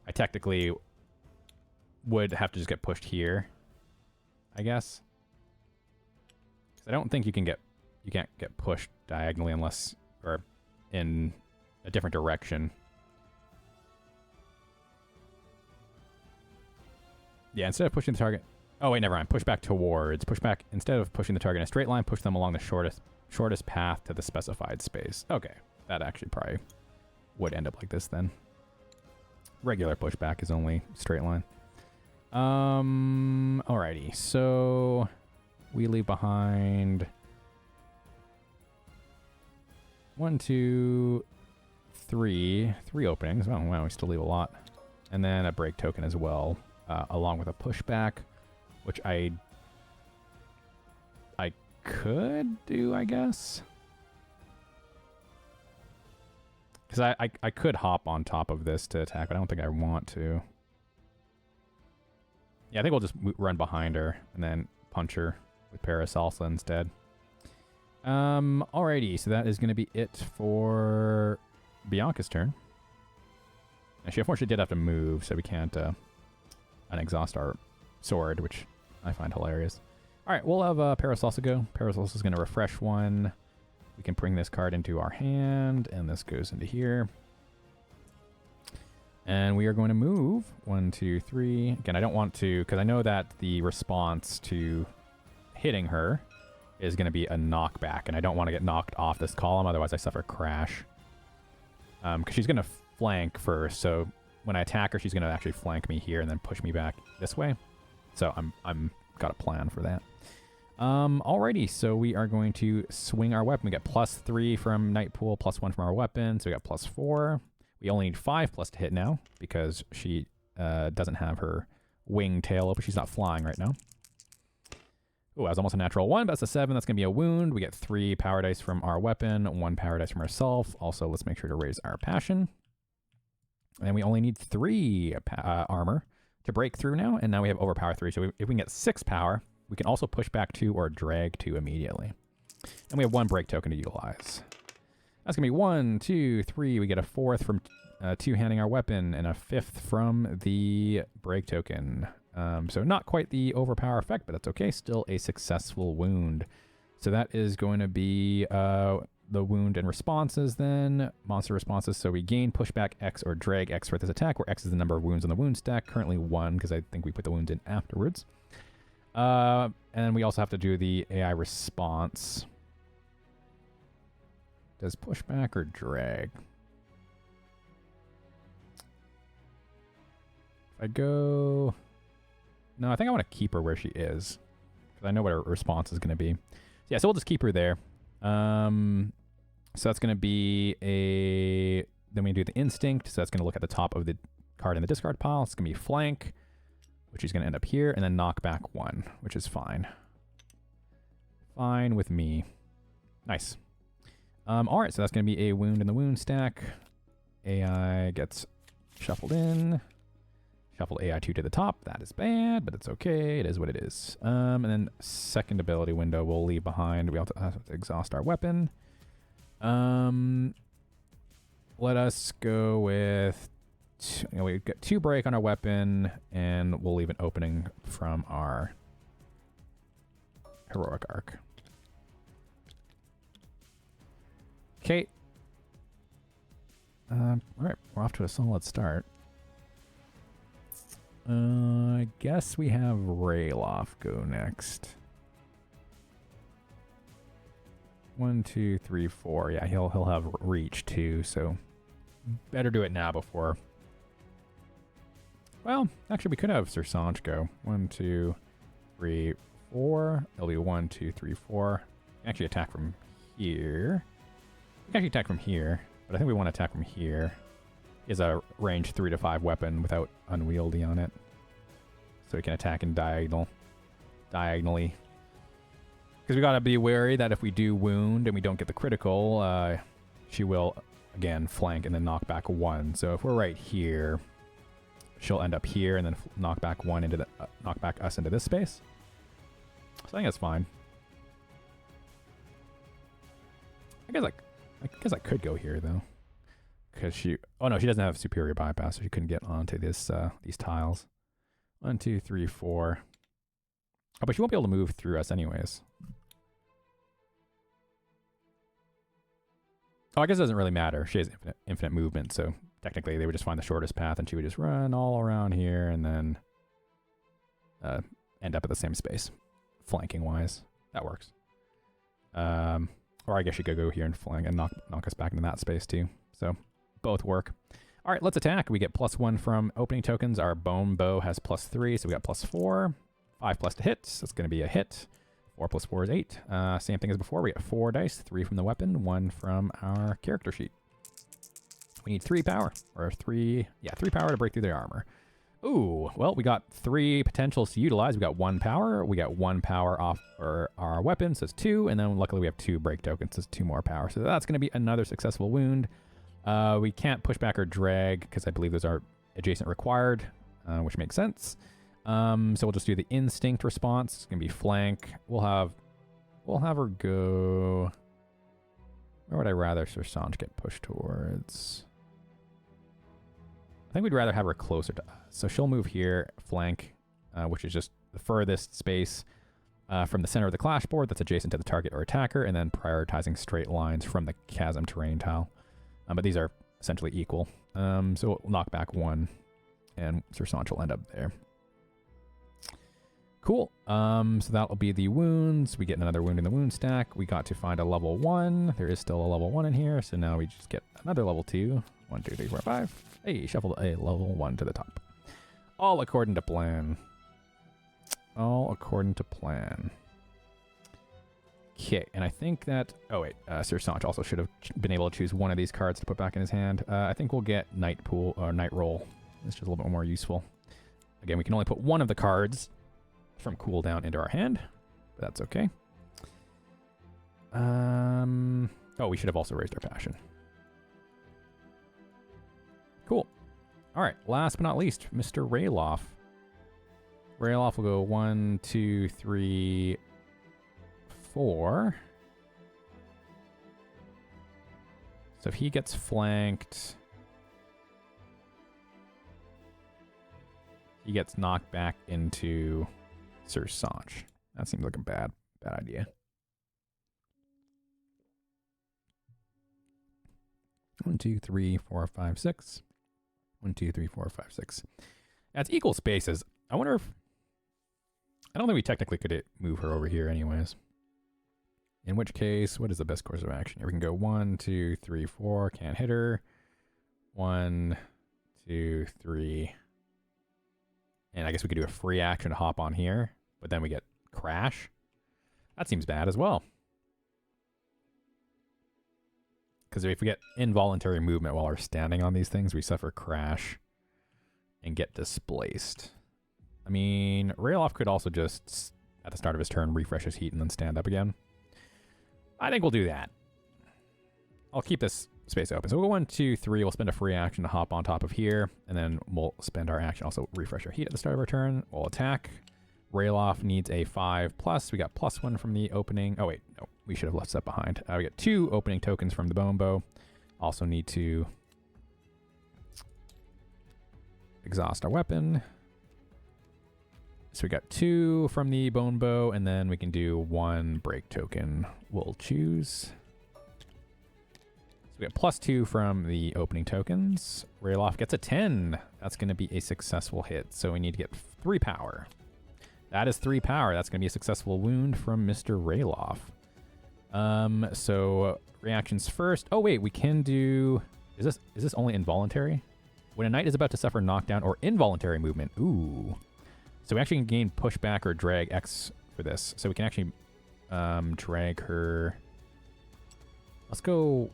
Speaker 1: I technically would have to just get pushed here, I guess. Because I don't think you can't get pushed diagonally unless, or in a different direction. Yeah, instead of pushing the target. Oh wait, never mind. Push back towards. Push back instead of pushing the target in a straight line. Push them along the shortest path to the specified space. Okay, that actually probably would end up like this then. Regular pushback is only straight line. Alrighty. So we leave behind 1, 2, 3 openings. Oh wow, we still leave a lot, and then a break token as well, along with a pushback. Which I could do, I guess. Because I could hop on top of this to attack, but I don't think I want to. Yeah, I think we'll just run behind her and then punch her with Parasalsa instead. Alrighty, so that is going to be it for Bianca's turn. And she unfortunately did have to move, so we can't unexhaust our sword, which I find hilarious. All right, we'll have Parasalsa go. Parasalsa is going to refresh one. We can bring this card into our hand, and this goes into here. And we are going to move 1, 2, 3. Again, I don't want to, because I know that the response to hitting her is going to be a knockback, and I don't want to get knocked off this column, otherwise I suffer crash. Because she's going to flank first, so when I attack her, she's going to actually flank me here and then push me back this way. So I'm got a plan for that. Alrighty, so we are going to swing our weapon. We get +3 from Nightpool, +1 from our weapon, so we got +4. We only need 5+ to hit now because she doesn't have her wing tail open. She's not flying right now. Oh, that was almost a natural 1, but that's a 7. That's going to be a wound. We get 3 power dice from our weapon, 1 power dice from ourself. Also, let's make sure to raise our passion. And we only need 3 armor to break through now, and now we have overpower 3. So if we can get 6 power, we can also push back 2 or drag 2 immediately. And we have 1 break token to utilize. That's going to be 1, 2, 3. We get a 4th from 2-handing our weapon, and a 5th from the break token. So not quite the overpower effect, but that's okay. Still a successful wound. So that is going to be the wound and responses then. Monster responses. So we gain pushback X or drag X for this attack, where X is the number of wounds on the wound stack. Currently 1, because I think we put the wounds in afterwards. And we also have to do the AI response. Does pushback or drag? If I go... No, I think I want to keep her where she is, because I know what her response is going to be. Yeah, so we'll just keep her there. So that's going to be a... Then we do the instinct, so that's going to look at the top of the card in the discard pile. It's going to be flank, which is going to end up here, and then knock back 1, which is fine. Fine with me. Nice. All right, so that's going to be a wound in the wound stack. AI gets shuffled in. Shuffle AI2 to the top. That is bad, but it's okay. It is what it is. And then second ability window we'll leave behind. We have to exhaust our weapon. Let us go with... we've got 2 break on our weapon, and we'll leave an opening from our heroic arc. Okay. Alright, we're off to a solid start. I guess we have Rayloff go next. 1, 2, 3, 4. Yeah, he'll have reach too, so better do it now before. Well, actually, we could have Ser Sonch go. 1, 2, 3, 4. It'll be 1, 2, 3, 4. Actually, attack from here. We can actually attack from here, but I think we want to attack from here. He has a range 3 to 5 weapon without unwieldy on it, so we can attack in diagonally. Because we gotta be wary that if we do wound and we don't get the critical, she will again flank and then knock back 1. So if we're right here, she'll end up here and then knock back us into this space. So I think that's fine. I guess I could go here though, because she doesn't have superior bypass, so she couldn't get onto this these tiles. 1, 2, 3, 4. Oh, but she won't be able to move through us anyways. Oh, I guess it doesn't really matter. She has infinite movement, so technically they would just find the shortest path and she would just run all around here and then end up at the same space, flanking wise. That works. Or I guess she could go here and flank and knock us back into that space too. So both work. All right, let's attack. We get +1 from opening tokens. Our bone bow has +3, so we got +4. 5+ to hit. That's going to be a hit. 4 + 4 is 8. Same thing as before. We get 4 dice, 3 from the weapon, 1 from our character sheet. We need 3 power, or 3 power to break through the armor. Ooh, well, we got 3 potentials to utilize. We got 1 power. We got 1 power off our weapon, so it's 2, and then luckily we have 2 break tokens, so it's 2 more power. So that's going to be another successful wound. We can't push back or drag because I believe those are adjacent required, which makes sense. So we'll just do the instinct response. It's gonna be flank. We'll have her go. Where would I rather Ser Sonch get pushed towards? I think we'd rather have her closer to us. So she'll move here, flank, which is just the furthest space from the center of the clash board that's adjacent to the target or attacker, and then prioritizing straight lines from the chasm terrain tile. But these are essentially equal. So we'll knock back 1, and Ser Sonch will end up there. Cool. So that'll be the wounds. We get another wound in the wound stack. We got to find a level 1. There is still a level 1 in here, so now we just get another level 2. 1, 2, 3, 4, 5. Hey, shuffled a level 1 to the top. All according to plan. All according to plan. Okay, and I think that... Oh, wait. Ser Sonch also should have been able to choose one of these cards to put back in his hand. I think we'll get Night Pool, or Night Roll. It's just a little bit more useful. Again, we can only put one of the cards from cooldown into our hand, but that's okay. Oh, we should have also raised our passion. Cool. All right, last but not least, Mr. Rayloff. Rayloff will go 1, 2, 3, 4. So if he gets flanked, he gets knocked back into Ser Sonch. That seems like a bad idea. 1, 2, 3, 4, 5, 6. 1, 2, 3, 4, 5, 6. That's equal spaces. I wonder if... I don't think we technically could move her over here anyways. In which case, what is the best course of action? Here we can go 1, 2, 3, 4. Can't hit her. 1, 2, 3. And I guess we could do a free action to hop on here. But then we get crash. That seems bad as well. Because if we get involuntary movement while we're standing on these things, we suffer crash and get displaced. I mean, Rayloff could also just, at the start of his turn, refresh his heat and then stand up again. I think we'll do that. I'll keep this space open. So we'll go 1, 2, 3. We'll spend a free action to hop on top of here. And then we'll spend our action, also refresh our heat at the start of our turn. We'll attack. Rayloff needs a 5+. We got +1 from the opening. Oh, wait. No. we should have left that behind. We got 2 opening tokens from the bone bow. Also need to exhaust our weapon. So we got 2 from the bone bow, and then we can do 1 break token. We'll choose. So we got +2 from the opening tokens. Rayloff gets a 10. That's going to be a successful hit. So we need to get 3 power. That is 3 power. That's going to be a successful wound from Mr. Rayloff. So reactions first. Oh wait, we can do. Is this only involuntary? When a knight is about to suffer knockdown or involuntary movement. Ooh. So we actually can gain pushback or drag X for this. So we can actually drag her. Let's go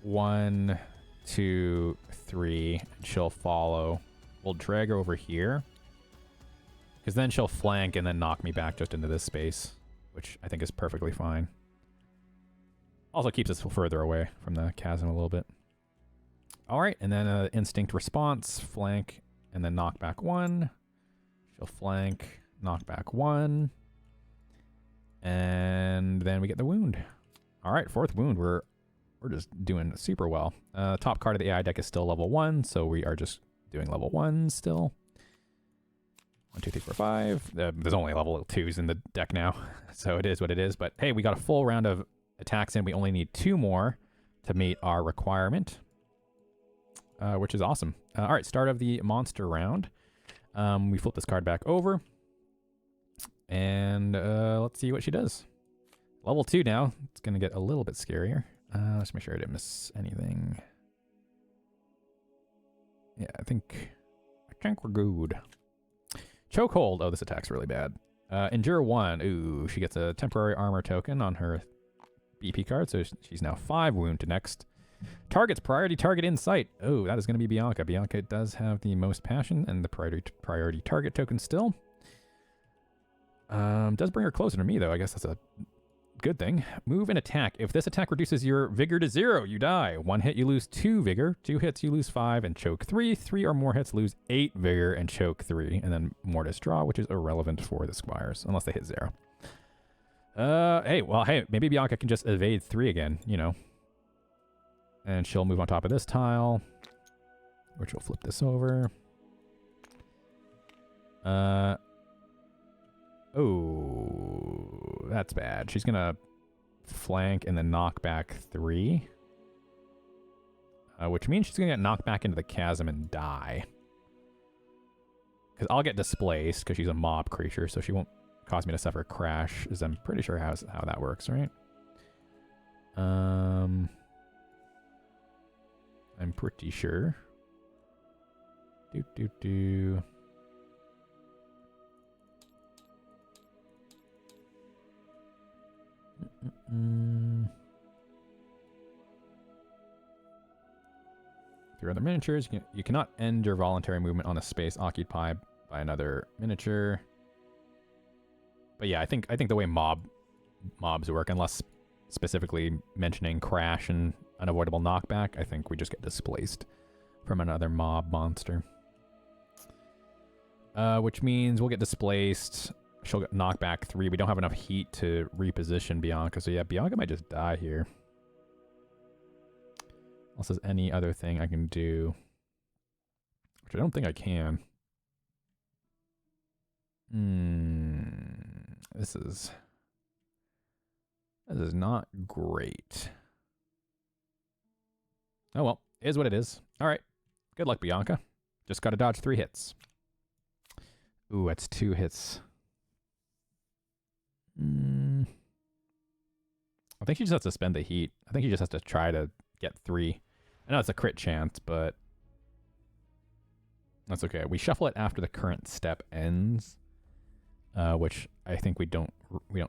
Speaker 1: 1, 2, 3, and she'll follow. We'll drag her over here. Because then she'll flank and then knock me back just into this space, which I think is perfectly fine. Also keeps us further away from the chasm a little bit. All right, and then instinct response, flank, and then knock back 1. She'll flank, knock back 1. And then we get the wound. All right, 4th wound. We're just doing super well. Top card of the AI deck is still level 1, so we are just doing level 1 still. 1, 2, 3, 4, 5. There's only level 2s in the deck now, so it is what it is. But hey, we got a full round of attacks in. We only need 2 more to meet our requirement, which is awesome. All right, start of the monster round. We flip this card back over, and let's see what she does. Level 2 now. It's going to get a little bit scarier. Let's make sure I didn't miss anything. Yeah, I think we're good. Chokehold. Oh, this attack's really bad. Endure 1. Ooh, she gets a temporary armor token on her BP card, so she's now 5 wound to next. Target's priority target in sight. Oh, that is going to be Bianca. Bianca does have the most passion and the priority target token still. Does bring her closer to me, though. I guess that's a good thing. Move and attack. If this attack reduces your vigor to 0, you die. 1 hit, you lose 2 vigor. 2 hits, you lose 5 and choke 3. 3 or more hits, lose 8 vigor and choke 3. And then Mortis draw, which is irrelevant for the Squires, unless they hit 0. Hey, maybe Bianca can just evade 3 again, you know. And she'll move on top of this tile, which will flip this over. Oh, that's bad. She's going to flank and then knock back 3. Which means she's going to get knocked back into the chasm and die. Because I'll get displaced because she's a mob creature, so she won't cause me to suffer a crash, as I'm pretty sure how that works, right? I'm pretty sure. Do. Through other miniatures, you cannot end your voluntary movement on a space occupied by another miniature. But yeah, I think the way mobs work, unless specifically mentioning crash and unavoidable knockback, I think we just get displaced from another mob monster. Which means we'll get displaced. She'll get knocked back 3. We don't have enough heat to reposition Bianca, so yeah, Bianca might just die here. Unless there's any other thing I can do. Which I don't think I can. This is not great. Oh well, it is what it is. All right. Good luck, Bianca. Just got to dodge 3 hits. Ooh, that's 2 hits. I think she just has to spend the heat. I think he just has to try to get 3. I know it's a crit chance, but that's okay. We shuffle it after the current step ends, which I think we don't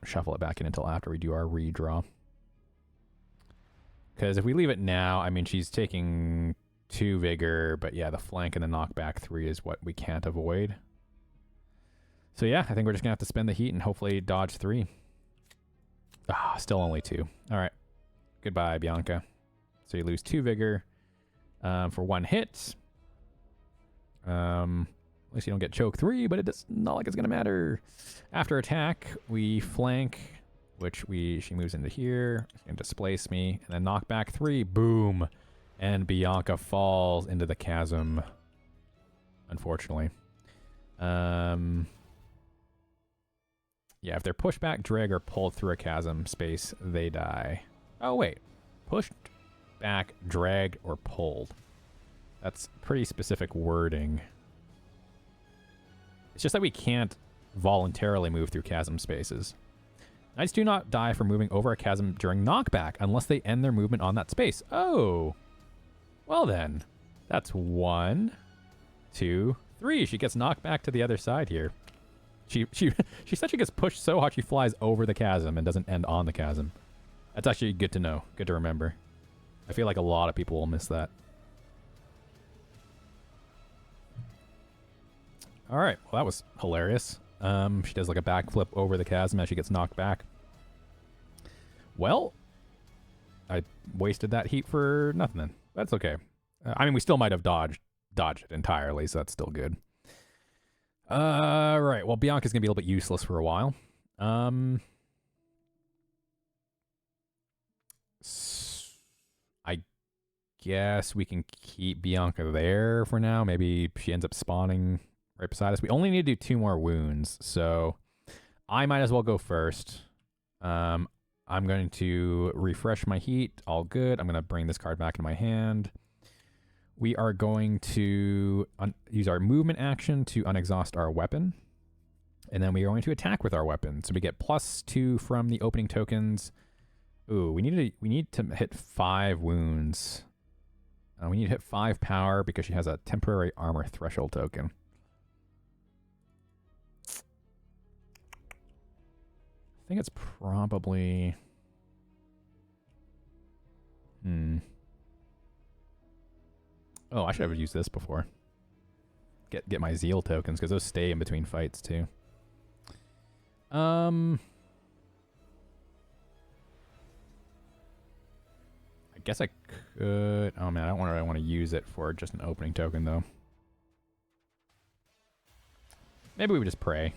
Speaker 1: shuffle it back in until after we do our redraw. Because if we leave it now, I mean, she's taking 2 vigor, but yeah, the flank and the knockback 3 is what we can't avoid. So yeah, I think we're just gonna have to spend the heat and hopefully dodge 3. Ah, still only 2. All right, goodbye, Bianca. So you lose 2 vigor for 1 hit. At least you don't get choke 3, but it's not like it's gonna matter. After attack, we flank which she moves into here. She's going to displace me, and then knock back 3. Boom. And Bianca falls into the chasm, unfortunately. Yeah, if they're pushed back, drag, or pulled through a chasm space, they die. Oh, wait. Pushed back, dragged, or pulled. That's pretty specific wording. It's just that we can't voluntarily move through chasm spaces. Knights do not die for moving over a chasm during knockback unless they end their movement on that space. Oh. Well then. That's 1, 2, 3. She gets knocked back to the other side here. She said she gets pushed so hard she flies over the chasm and doesn't end on the chasm. That's actually good to know. Good to remember. I feel like a lot of people will miss that. All right. Well, that was hilarious. She does like a backflip over the chasm as she gets knocked back. Well, I wasted that heat for nothing then. That's okay. I mean, we still might have dodged it entirely, so that's still good. Right. Well, Bianca's going to be a little bit useless for a while. I guess we can keep Bianca there for now. Maybe she ends up spawning right beside us. We only need to do 2 more wounds, so I might as well go first. I'm going to refresh my heat. All good. I'm going to bring this card back into my hand. We are going to use our movement action to unexhaust our weapon. And then we are going to attack with our weapon. So we get +2 from the opening tokens. Ooh, we need to hit 5 wounds. We need to hit 5 power because she has a temporary armor threshold token. I think it's probably... Oh, I should have used this before. Get my zeal tokens, because those stay in between fights, too. I guess I could... Oh, man, I don't want to use it for just an opening token, though. Maybe we would just pray.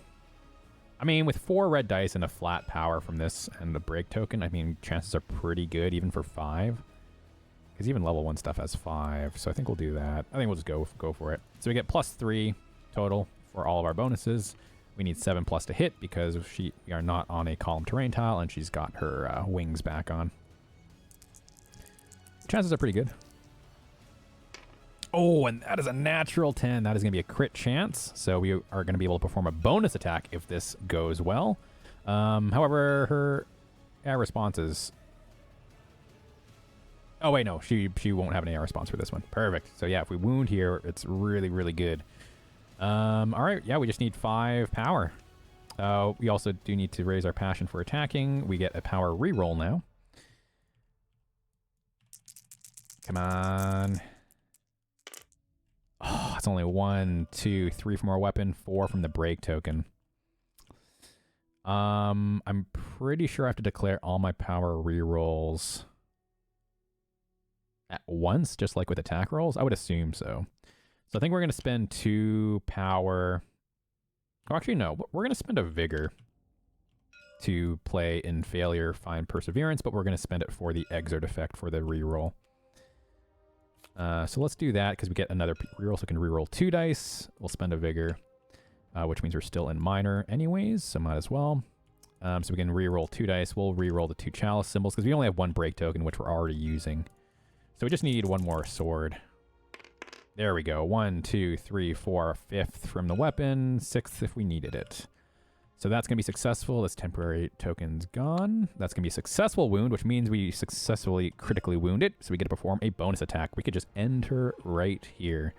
Speaker 1: I mean, with 4 red dice and a flat power from this and the break token, I mean, chances are pretty good, even for 5. Because even level 1 stuff has 5, so I think we'll do that. I think we'll just go for it. So we get +3 total for all of our bonuses. We need 7+ to hit because we are not on a column terrain tile, and she's got her wings back on. Chances are pretty good. Oh, and that is a natural 10. That is going to be a crit chance. So we are going to be able to perform a bonus attack if this goes well. However, her responses... Oh, wait, no. She won't have an AR response for this one. Perfect. So, yeah, if we wound here, it's really, really good. All right. Yeah, we just need 5 power. We also do need to raise our passion for attacking. We get a power reroll now. Come on. Oh, it's only 1, 2, 3 from our weapon, 4 from the break token. I'm pretty sure I have to declare all my power rerolls at once, just like with attack rolls. I would assume so. So I think we're going to spend 2 power. Oh, actually, no. We're going to spend a vigor to play in failure, find perseverance, but we're going to spend it for the exert effect for the reroll. So let's do that because we get another reroll, so we can reroll 2 dice. We'll spend a vigor, which means we're still in minor anyways, so might as well. So we can reroll 2 dice. We'll reroll the 2 chalice symbols because we only have 1 break token, which we're already using. So we just need 1 more sword. There we go. 1, 2, 3, 4, 5th from the weapon, 6th if we needed it. So that's going to be successful. This temporary token's gone. That's going to be a successful wound, which means we successfully critically wound it. So we get to perform a bonus attack. We could just end her right here.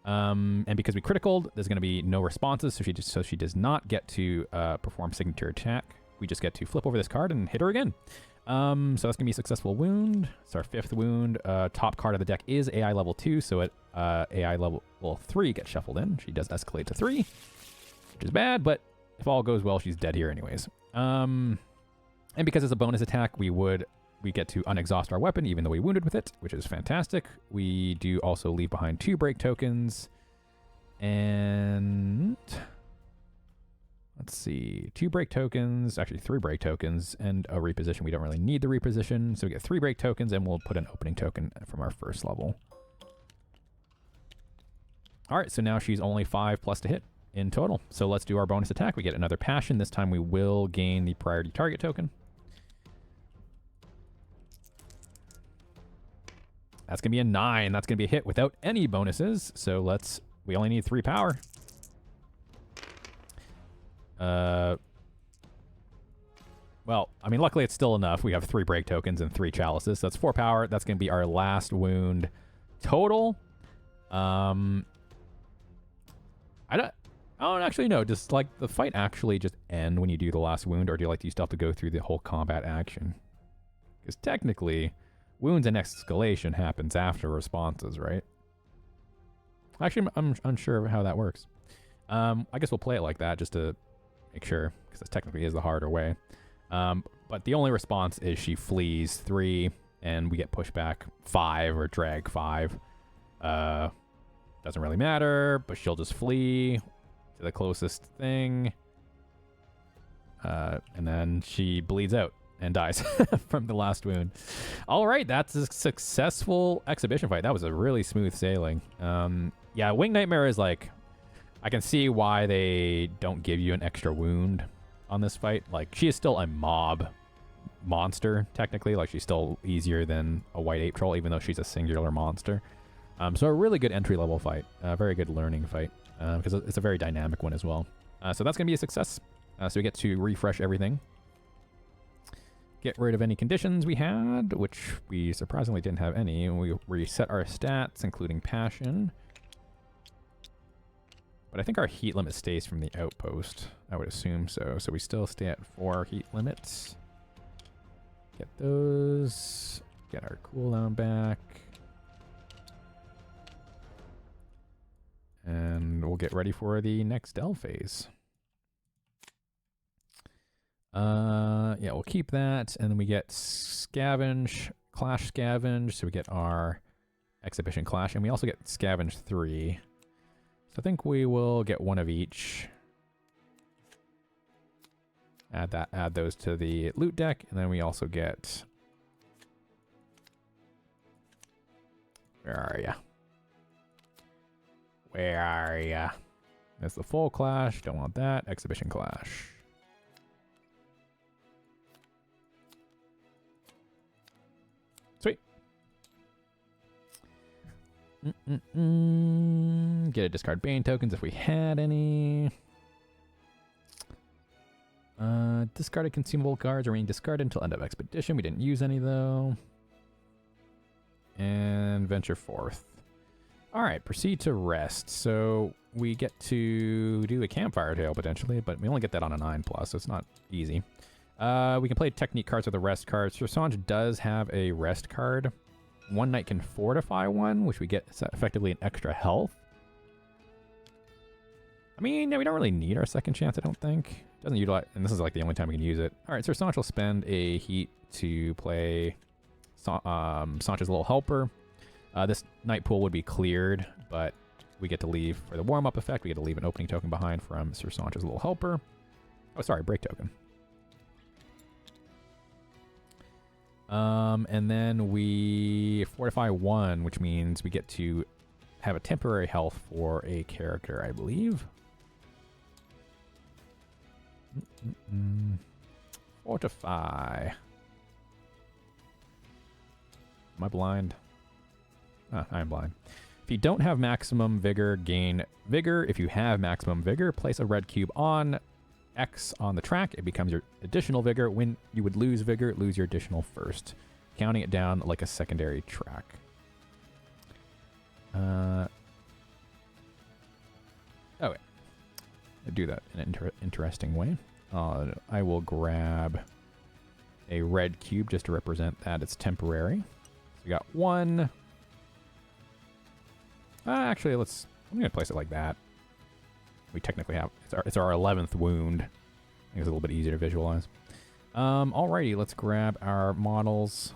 Speaker 1: And because we criticaled, there's going to be no responses, so she does not get to perform signature attack. We just get to flip over this card and hit her again. So that's going to be a successful wound. It's our 5th wound. Top card of the deck is AI level 2, so at AI level 3 gets shuffled in. She does escalate to 3, which is bad, but if all goes well, she's dead here anyways. And because it's a bonus attack, we get to unexhaust our weapon, even though we wounded with it, which is fantastic. We do also leave behind 2 break tokens. And Let's see, 2 break tokens, actually 3 break tokens, and a reposition. We don't really need the reposition, so we get 3 break tokens, and we'll put an opening token from our first level. All right, so now she's only 5+ to hit in total. So let's do our bonus attack. We get another passion. This time we will gain the priority target token. That's going to be a 9. That's going to be a hit without any bonuses. So we only need 3 power. Well, I mean, luckily it's still enough. We have 3 break tokens and 3 chalices. So that's 4 power. That's going to be our last wound total. I don't actually know. Does like the fight actually just end when you do the last wound, or do you still have to go through the whole combat action? Because technically, wounds and escalation happens after responses, right? Actually, I'm unsure of how that works. I guess we'll play it like that just to make sure, because this technically is the harder way. But the only response is she flees 3, and we get pushed back 5 or drag 5. Doesn't really matter, but she'll just flee to the closest thing. And then she bleeds out and dies from the last wound. All right, that's a successful exhibition fight. That was a really smooth sailing. Yeah, Wing Nightmare is like, I can see why they don't give you an extra wound on this fight. Like, she is still a mob monster, technically. Like, she's still easier than a white ape troll, even though she's a singular monster. So a really good entry-level fight. A very good learning fight, because it's a very dynamic one as well. So that's going to be a success. So we get to refresh everything. Get rid of any conditions we had, which we surprisingly didn't have any. We reset our stats, including passion. But I think our heat limit stays from the outpost. I would assume so. So we still stay at 4 heat limits. Get those. Get our cooldown back. And we'll get ready for the next Dell phase. Yeah, we'll keep that. And then we get scavenge, clash scavenge. So we get our exhibition clash. And we also get scavenge 3. So I think we will get 1 of each. Add those to the loot deck. And then we also get... Where are ya? Where are ya? That's the full clash. Don't want that. Exhibition clash. Sweet. Get a discard Bane tokens if we had any. Discarded consumable cards remain discarded until end of expedition. We didn't use any though. And venture forth. All right, proceed to rest. So we get to do a campfire tale potentially, but we only get that on a 9+, so it's not easy. We can play technique cards with the rest cards. Ser Sonch does have a rest card. One knight can fortify one, which we get effectively an extra health. I mean, no, we don't really need our second chance, I don't think. Doesn't utilize, and this is like the only time we can use it. All right, Ser Sonch will spend a heat to play Sonch's Little Helper. This night pool would be cleared, but we get to leave for the warm-up effect. We get to leave an opening token behind from Ser Sonch's Little Helper. Oh, sorry, break token. And then we fortify 1, which means we get to have a temporary health for a character, I believe. Fortify. Am I blind? I'm blind. If you don't have maximum vigor, gain vigor. If you have maximum vigor, place a red cube on X on the track. It becomes your additional vigor. When you would lose vigor, lose your additional first. Counting it down like a secondary track. Oh, wait. I do that in an interesting way. I will grab a red cube just to represent that it's temporary. So we got 1. Actually, I'm going to place it like that. We technically have, it's our 11th wound. I think it's a little bit easier to visualize. Alrighty, let's grab our models.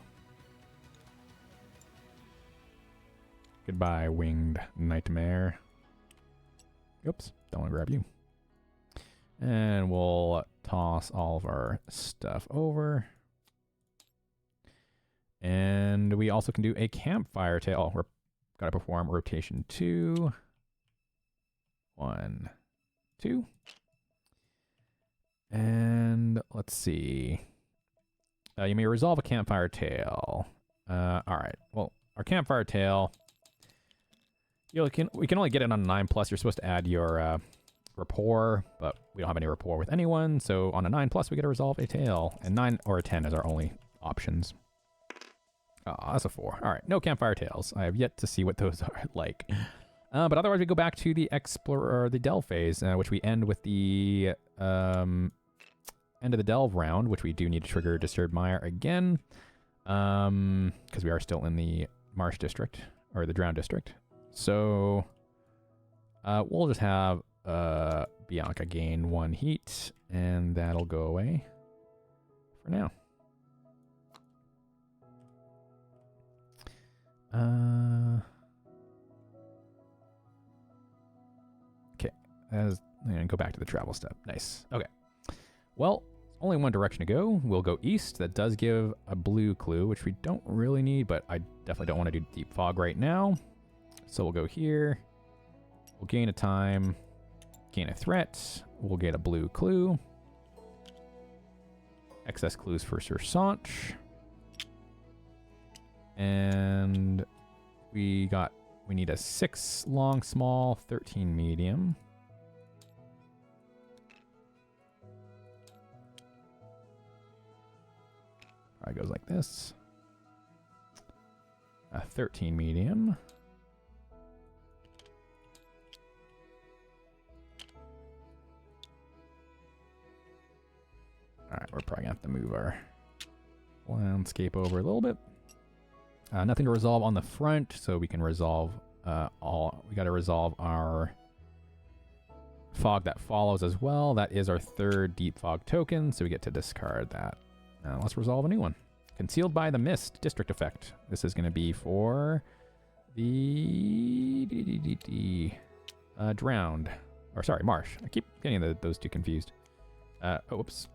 Speaker 1: Goodbye, Winged Nightmare. Oops, don't want to grab you. And we'll toss all of our stuff over. And we also can do a campfire tale. Oh, we're got to perform rotation 2. 1, 2. And let's see. You may resolve a campfire tale. All right. Well, our campfire tale, we can only get it on 9+. You're supposed to add your rapport, but we don't have any rapport with anyone. So on a 9+, we get to resolve a tale, and 9 or a 10 is our only options. Oh, that's a 4. All right, no campfire tales. I have yet to see what those are like. But otherwise, we go back to the Explorer, the Delve phase, which we end with the end of the Delve round, which we do need to trigger Disturbed Mire again, because we are still in the Marsh District, or the Drown District. So we'll just have Bianca gain 1 heat, and that'll go away for now. Okay, I'm gonna go back to the travel step. Nice. Okay. Well, only one direction to go. We'll go east. That does give a blue clue, which we don't really need, but I definitely don't want to do deep fog right now. So we'll go here. We'll gain a time, gain a threat. We'll get a blue clue. Excess clues for Ser Sonch. And we need a 6 long, small, 13 medium. It goes like this. A 13 medium. Alright, we're probably gonna have to move our landscape over a little bit. Nothing to resolve on the front, so we can resolve we gotta resolve our fog that follows as well. That is our 3rd deep fog token, so we get to discard that. Let's resolve a new one. Concealed by the Mist District Effect. This is gonna be for the Drowned. Or sorry, Marsh. I keep getting those two confused. Oops.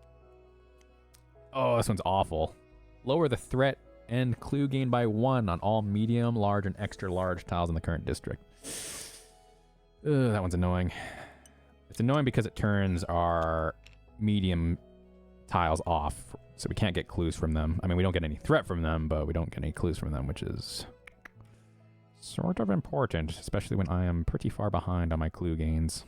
Speaker 1: Oh, this one's awful. Lower the threat and clue gain by 1 on all medium, large, and extra large tiles in the current district. That one's annoying. It's annoying because it turns our medium tiles off, so we can't get clues from them. I mean, we don't get any threat from them, but we don't get any clues from them, which is sort of important, especially when I am pretty far behind on my clue gains.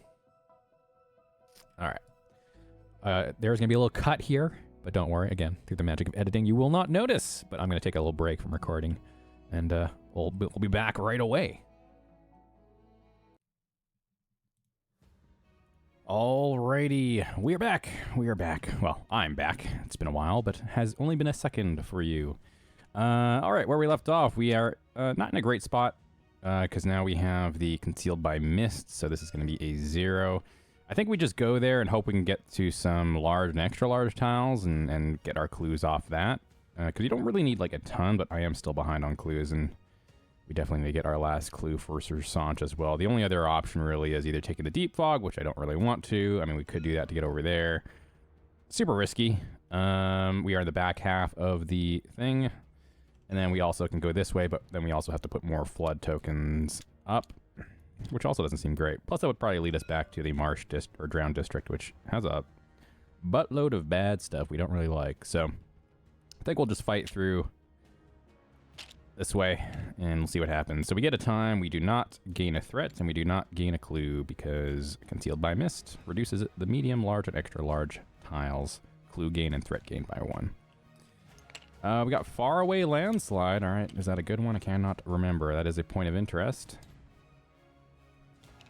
Speaker 1: All right. There's going to be a little cut here. But don't worry, again, through the magic of editing, you will not notice. But I'm going to take a little break from recording, and we'll be back right away. Alrighty, we are back. We are back. Well, I'm back. It's been a while, but has only been a second for you. All right, where we left off, we are not in a great spot because now we have the Concealed by Mist, so this is going to be a 0. I think we just go there and hope we can get to some large and extra large tiles and get our clues off that. Because you don't really need like a ton, but I am still behind on clues, and we definitely need to get our last clue for Ser Sonch as well. The only other option really is either taking the Deep Fog, which I don't really want to. I mean, we could do that to get over there. Super risky. We are in the back half of the thing. And then we also can go this way, but then we also have to put more flood tokens up, which also doesn't seem great. Plus, that would probably lead us back to the Marsh or Drown District, which has a buttload of bad stuff we don't really like. So I think we'll just fight through this way, and we'll see what happens. So we get a time. We do not gain a threat, and we do not gain a clue, because Concealed by Mist reduces the medium, large, and extra large tiles. Clue gain and threat gain by 1. We got Faraway Landslide. All right, is that a good one? I cannot remember. That is a point of interest.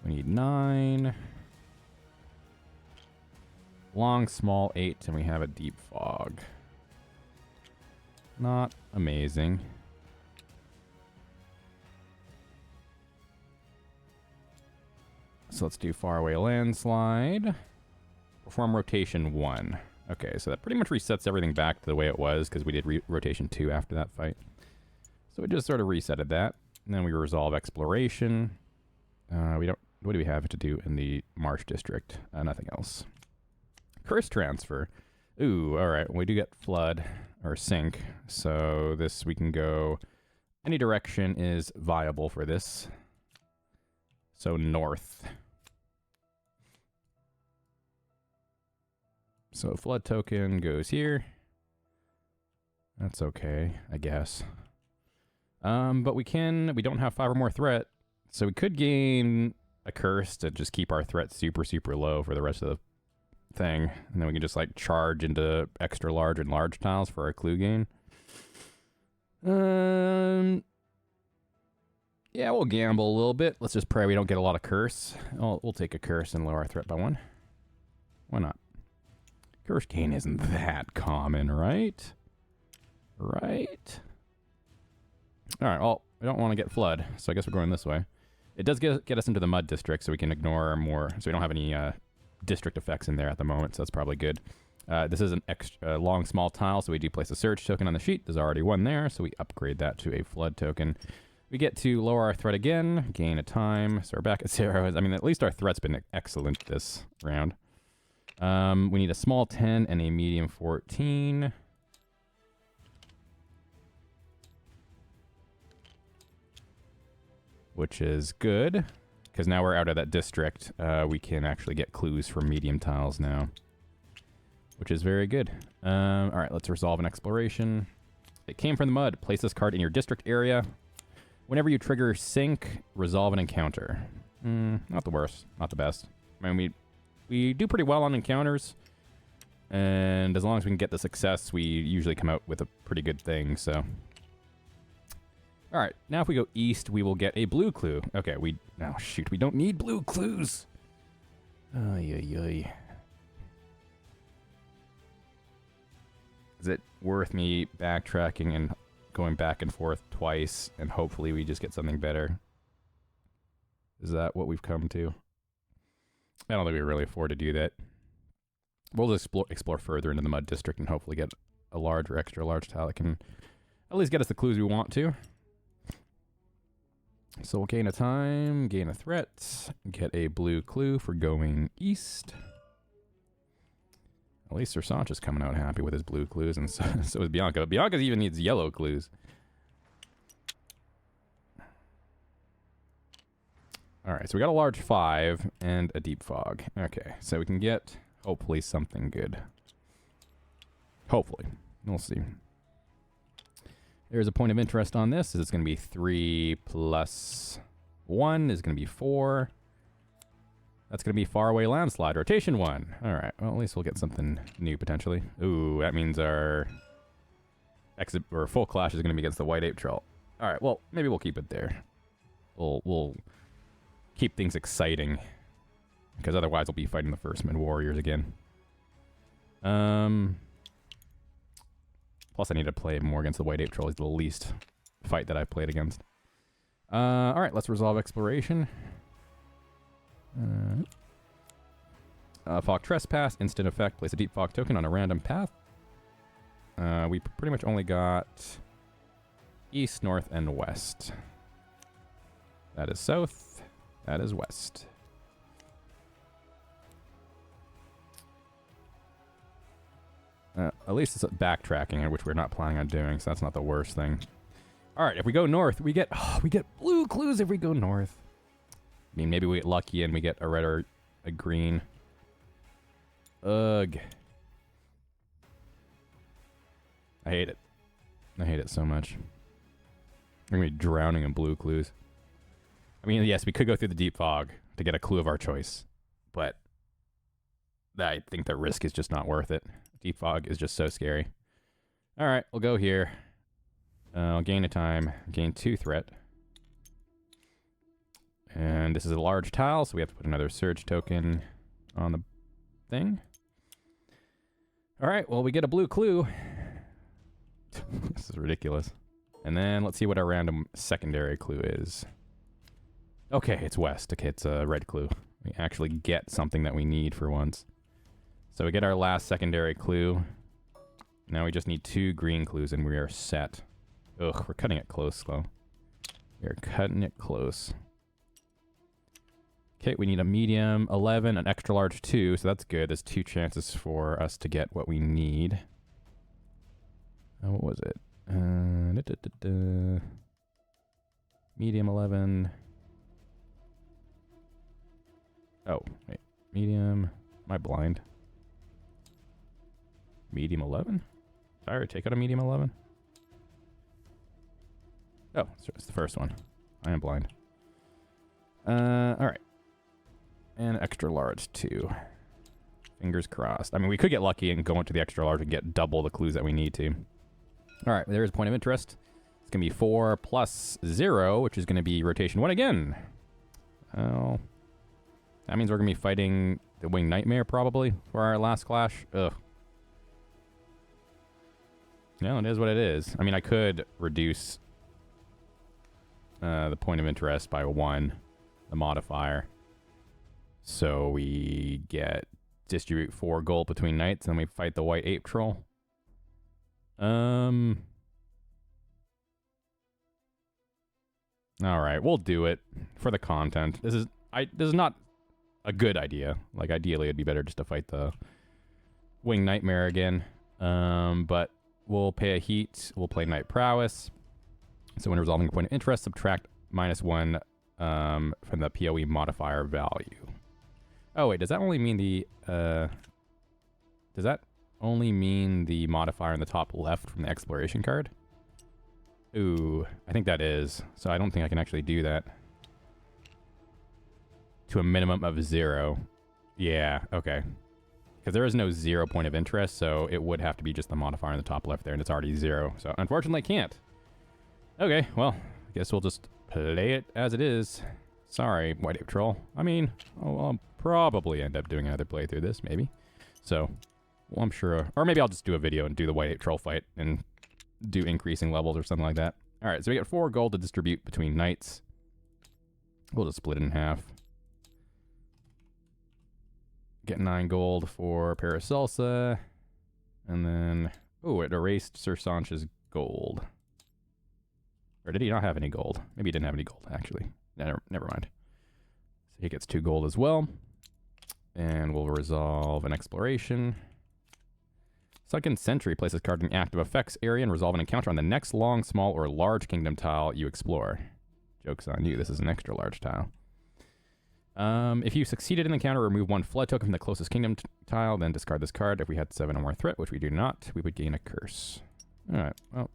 Speaker 1: We need 9. Long, small, 8, and we have a Deep Fog. Not amazing. So let's do Faraway Landslide. Perform rotation 1. Okay, so that pretty much resets everything back to the way it was, because we did rotation 2 after that fight. So we just sort of resetted that. And then we resolve Exploration. We don't. What do we have to do in the Marsh District? Nothing else. Curse transfer. Ooh, all right. We do get flood or sink, so this we can go. Any direction is viable for this. So north. So flood token goes here. That's okay, I guess. But we don't have 5 or more threat, so we could gain a curse to just keep our threat super, super low for the rest of the thing. And then we can just like charge into extra large and large tiles for our clue gain. Yeah, we'll gamble a little bit. Let's just pray we don't get a lot of curse. We'll take a curse and lower our threat by 1. Why not? Curse gain isn't that common, right? Right? Alright, well, we don't want to get flood, so I guess we're going this way. It does get us into the mud district, so we can ignore more, so we don't have any district effects in there at the moment, so that's probably good. This is an extra long, small tile, so we do place a surge token on the sheet. There's already one there, so we upgrade that to a flood token. We get to lower our threat again, gain a time, so we're back at 0. I mean, at least our threat's been excellent this round. We need a small 10 and a medium 14. Which is good, because now we're out of that district. We can actually get clues from medium tiles now, which is very good. All right, let's resolve an exploration. It came from the mud. Place this card in your district area. Whenever you trigger sync, resolve an encounter. Not the worst, not the best. I mean, we do pretty well on encounters, and as long as we can get the success, we usually come out with a pretty good thing, so... Alright, now if we go east, we will get a blue clue. Okay, oh shoot, we don't need blue clues! Ay. Is it worth me backtracking and going back and forth twice, and hopefully we just get something better? Is that what we've come to? I don't think we really afford to do that. We'll just explore further into the mud district and hopefully get a large or extra large tile that can at least get us the clues we want to. So we'll gain a time, gain a threat, get a blue clue for going east. At least Ser Sonch is coming out happy with his blue clues, and so is Bianca. Bianca even needs yellow clues. Alright, so we got a large 5 and a deep fog. Okay, so we can get, hopefully, something good. Hopefully. We'll see. There's a point of interest on this. It's going to be 3 plus 1 is going to be 4. That's going to be faraway landslide. Rotation 1. Alright, well, at least we'll get something new, potentially. Ooh, that means our exit or full clash is going to be against the white ape troll. Alright, well, maybe we'll keep it there. We'll keep things exciting, because otherwise we'll be fighting the First Mid Warriors again. Plus I need to play more against the white ape troll. He's the least fight that I've played against. Alright, let's resolve exploration. Fog trespass, instant effect. Place a deep fog token on a random path. We pretty much only got east, north, and west. That is south. That is west. At least it's backtracking, which we're not planning on doing, so that's not the worst thing. All right, if we go north, we get blue clues if we go north. I mean, maybe we get lucky and we get a red or a green. Ugh. I hate it. I hate it so much. We're going to be drowning in blue clues. I mean, yes, we could go through the deep fog to get a clue of our choice, but I think the risk is just not worth it. Deep fog is just so scary. All right, we'll go here. I'll gain a time, gain 2 threat. And this is a large tile, so we have to put another surge token on the thing. All right, well, we get a blue clue. This is ridiculous. And then let's see what our random secondary clue is. Okay, it's west. Okay, it's a red clue. We actually get something that we need for once. So we get our last secondary clue. Now we just need 2 green clues and we are set. Ugh, we're cutting it close, though. We're cutting it close. Okay, we need a medium 11, an extra large 2, so that's good. There's 2 chances for us to get what we need. What was it? Medium 11. Oh, wait. Medium. Am I blind? Medium 11? Did I already take out a medium 11? Oh, it's the first one. I am blind. Alright. And extra large 2. Fingers crossed. I mean, we could get lucky and go into the extra large and get double the clues that we need to. Alright, there's a point of interest. It's going to be 4 plus 0, which is going to be rotation 1 again. Oh. That means we're going to be fighting the Winged Nightmare, probably, for our last clash. Ugh. No, it is what it is. I mean, I could reduce the point of interest by 1, the modifier. So we get distribute 4 gold between knights, and we fight the white ape troll. Alright, we'll do it for the content. This is not a good idea. Like, ideally, it'd be better just to fight the Winged Nightmare again. But we'll pay a heat. We'll play Knight Prowess. So when resolving a point of interest, subtract -1 from the PoE modifier value. Oh, wait, does that only mean the... does that only mean the modifier in the top left from the exploration card? Ooh, I think that is. So I don't think I can actually do that. To a minimum of 0. Yeah, okay. Because there is no 0 point of interest, so it would have to be just the modifier in the top left there, and it's already 0. So unfortunately, I can't. Okay, well, I guess we'll just play it as it is. Sorry, White Ape Troll. I mean, I'll probably end up doing another playthrough this, maybe. So, well, I'm sure... Or maybe I'll just do a video and do the White Ape Troll fight and do increasing levels or something like that. Alright, so we got 4 gold to distribute between knights. We'll just split it in half. Get 9 gold for Paracelsa. And then... Oh, it erased Ser Sonch's gold. Or did he not have any gold? Maybe he didn't have any gold, actually. Never mind. So he gets 2 gold as well. And we'll resolve an exploration. Sunken Sentry places card in the active effects area and resolve an encounter on the next long, small, or large kingdom tile you explore. Joke's on you, this is an extra large tile. If you succeeded in the encounter, remove 1 flood token from the closest kingdom tile, then discard this card. If we had 7 or more threat, which we do not, we would gain a curse. Alright, well.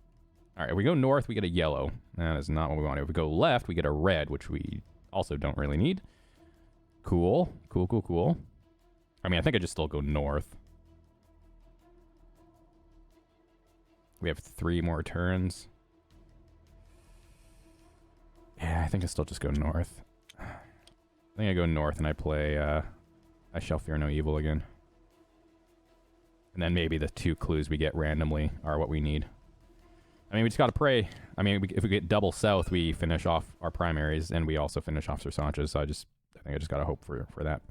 Speaker 1: Alright, if we go north, we get a yellow. That is not what we want. If we go left, we get a red, which we also don't really need. Cool. Cool. I mean, I think I just still go north. We have 3 more turns. Yeah, I think I still just go north. I think I go north and I play I Shall Fear No Evil again. And then maybe the 2 clues we get randomly are what we need. I mean, we just gotta pray. I mean, if we get double south, we finish off our primaries, and we also finish off Ser Sonch's, so I think I just gotta hope for that.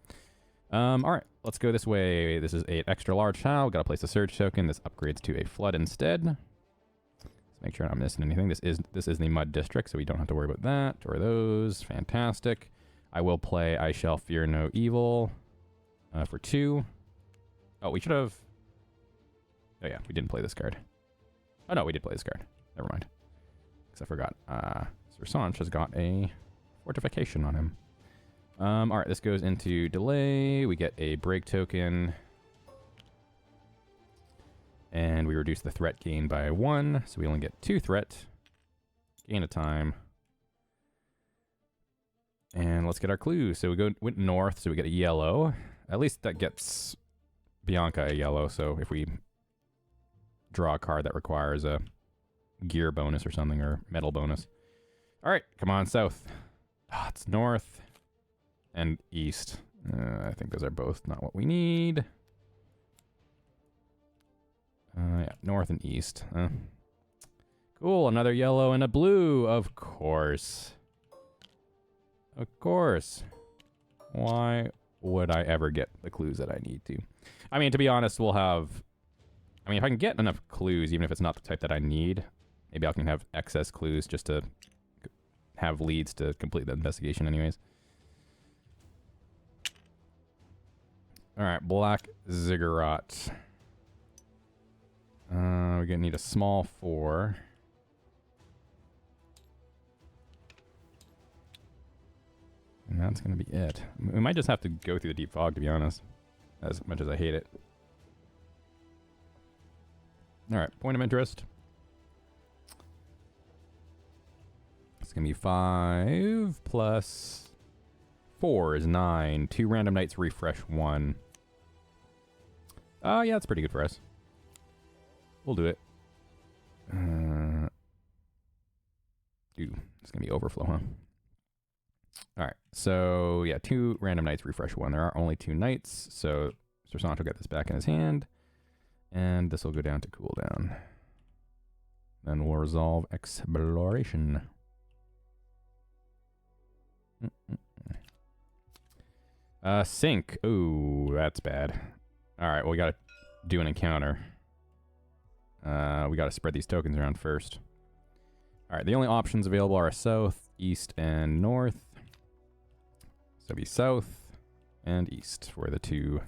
Speaker 1: Alright, let's go this way. This is an extra large tile. Gotta place a surge token. This upgrades to a flood instead. Let's make sure I'm not missing anything. This is the mud district, so we don't have to worry about that, or those. Fantastic. I will play I Shall Fear No Evil for 2. Oh, we should have... Oh yeah, we didn't play this card. Oh no, we did play this card. Never mind. Because I forgot. Ser Sonch has got a fortification on him. Alright, this goes into delay. We get a break token. And we reduce the threat gain by 1. So we only get 2 threat. Gain a time. And let's get our clues. So we went north, so we get a yellow. At least that gets Bianca a yellow, so if we draw a card that requires a gear bonus or something, or metal bonus. Alright, come on, south. It's north and east. I think those are both not what we need. Yeah, north and east. Cool, another yellow and a blue, of course. Of course. Why would I ever get the clues that I need to? I mean, to be honest, we'll have... I mean, if I can get enough clues, even if it's not the type that I need, maybe I can have excess clues just to have leads to complete the investigation anyways. All right, black ziggurat. We're gonna need a small 4. And that's gonna be it. We might just have to go through the deep fog, to be honest. As much as I hate it. Alright, point of interest. It's gonna be 5 plus 4 is 9. 2 random nights, refresh 1. Oh, yeah, that's pretty good for us. We'll do it. Ooh, it's gonna be overflow, huh? Alright, so yeah, 2 random nights, refresh 1. There are only 2 nights, so Ser Sonch will get this back in his hand. And this will go down to cooldown. Then we'll resolve exploration. Sync. Ooh, that's bad. Alright, well, we gotta do an encounter. We gotta spread these tokens around first. Alright, the only options available are south, east, and north. So it'll be south and east for the 2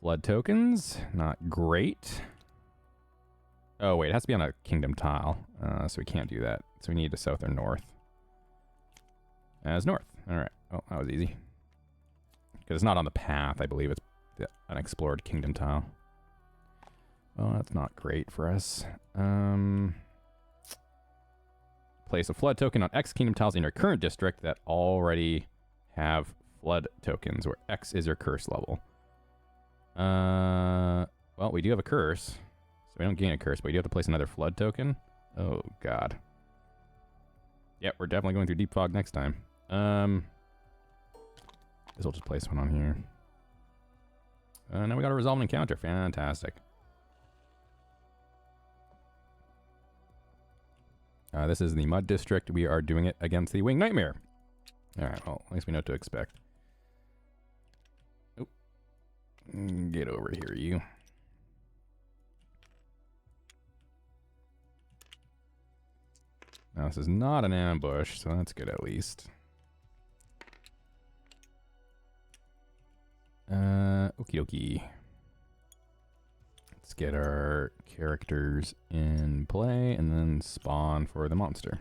Speaker 1: flood tokens. Not great. Oh, wait, it has to be on a kingdom tile. So we can't do that. So we need to south or north. As north. Alright. Oh, that was easy. Because it's not on the path, I believe. It's the unexplored kingdom tile. Well, that's not great for us. Place a flood token on X kingdom tiles in your current district that already have flood tokens, where X is your curse level. Well, we do have a curse, so we don't gain a curse, but we do have to place another flood token. Oh, God. Yep, we're definitely going through deep fog next time. This will just place one on here. Now we got to resolve an encounter. Fantastic. This is the Mud District. We are doing it against the Winged Nightmare. Alright, well, at least we know what to expect. Oh. Get over here, you. Now, this is not an ambush, so that's good at least. Okie dokie. Let's get our characters in play and then spawn for the monster.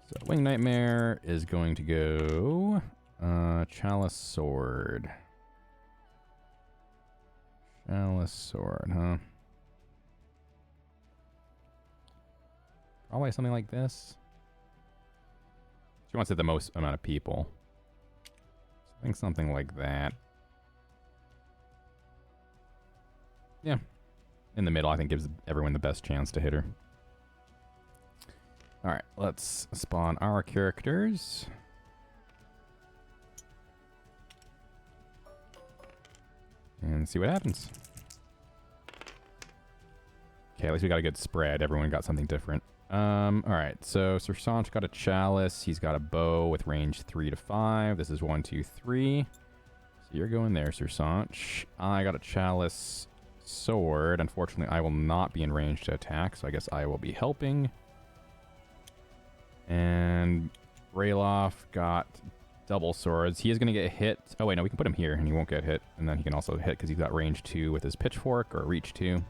Speaker 1: So Winged Nightmare is going to go Chalice Sword. Chalice Sword, huh? Probably something like this. She wants it the most amount of people. So I think something like that. Yeah. In the middle, I think gives everyone the best chance to hit her. Alright, let's spawn our characters. And see what happens. Okay, at least we got a good spread. Everyone got something different. Alright, so Ser Sonch got a chalice. He's got a bow with range 3 to 5. This is 1, 2, 3. So you're going there, Ser Sonch. I got a chalice sword. Unfortunately, I will not be in range to attack, so I guess I will be helping. And Rayloff got double swords. He is going to get hit. Oh, wait, no, we can put him here, and he won't get hit. And then he can also hit because he's got range 2 with his pitchfork, or reach 2.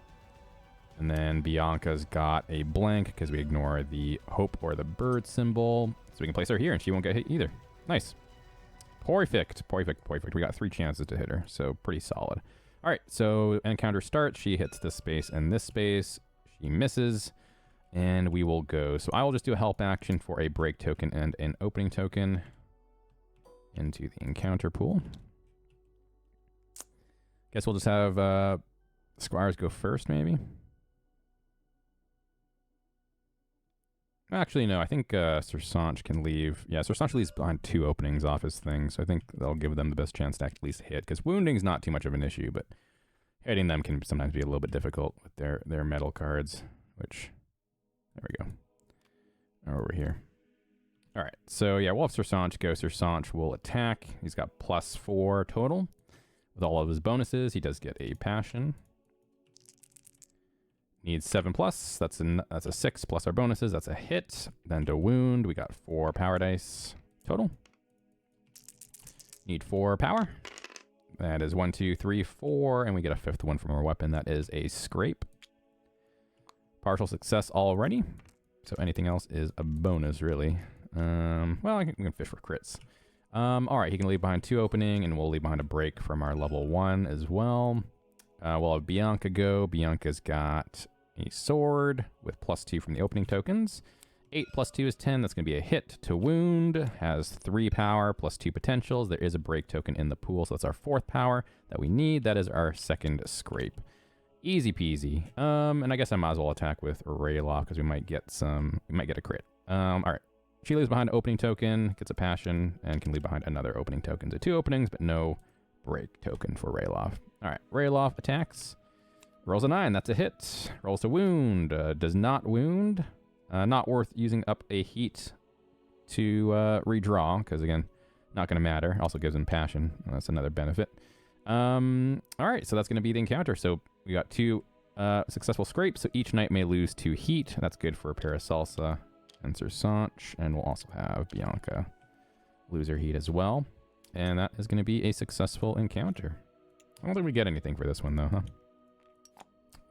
Speaker 1: And then Bianca's got a blank because we ignore the hope or the bird symbol. So we can place her here, and she won't get hit either. Nice. Perfect. Perfect. Perfect. We got 3 chances to hit her, so pretty solid. All right, so encounter starts. She hits this space and this space. She misses, and we will go. So I will just do a help action for a break token and an opening token into the encounter pool. Guess we'll just have Squires go first, maybe. Actually, no, I think Ser Sonch can leave. Yeah, Ser Sonch leaves behind 2 openings off his thing, so I think that'll give them the best chance to at least hit, because wounding's not too much of an issue, but hitting them can sometimes be a little bit difficult with their metal cards, which, there we go. Over here. All right, so yeah, we'll have Ser Sonch go. Ser Sonch will attack. He's got +4 total. With all of his bonuses, he does get a passion. Needs 7+. That's a 6 plus our bonuses. That's a hit. Then to wound, we got 4 power dice total. Need 4 power. That is 1, 2, 3, 4, and we get a 5th one from our weapon. That is a scrape. Partial success already. So anything else is a bonus, really. Well, we can fish for crits. All right, he can leave behind 2 opening, and we'll leave behind a break from our level 1 as well. We'll have Bianca go. Bianca's got a sword with +2 from the opening tokens. 8 + 2 is 10. That's going to be a hit to wound. Has 3 power, +2 potentials. There is a break token in the pool, so that's our 4th power that we need. That is our 2nd scrape. Easy peasy. And I guess I might as well attack with Rayloff because we might get a crit. All right. She leaves behind an opening token, gets a passion, and can leave behind another opening token. So 2 openings, but no break token for Rayloff. All right, Rayloff attacks. Rolls a 9, that's a hit. Rolls to wound, does not wound. Not worth using up a heat to redraw, because again, not going to matter. Also gives him passion. That's another benefit. All right, so that's going to be the encounter. So we got 2 successful scrapes, so each knight may lose 2 heat. That's good for Parasalsa and Ser Sonch, and we'll also have Bianca lose her heat as well. And that is going to be a successful encounter. I don't think we get anything for this one, though, huh?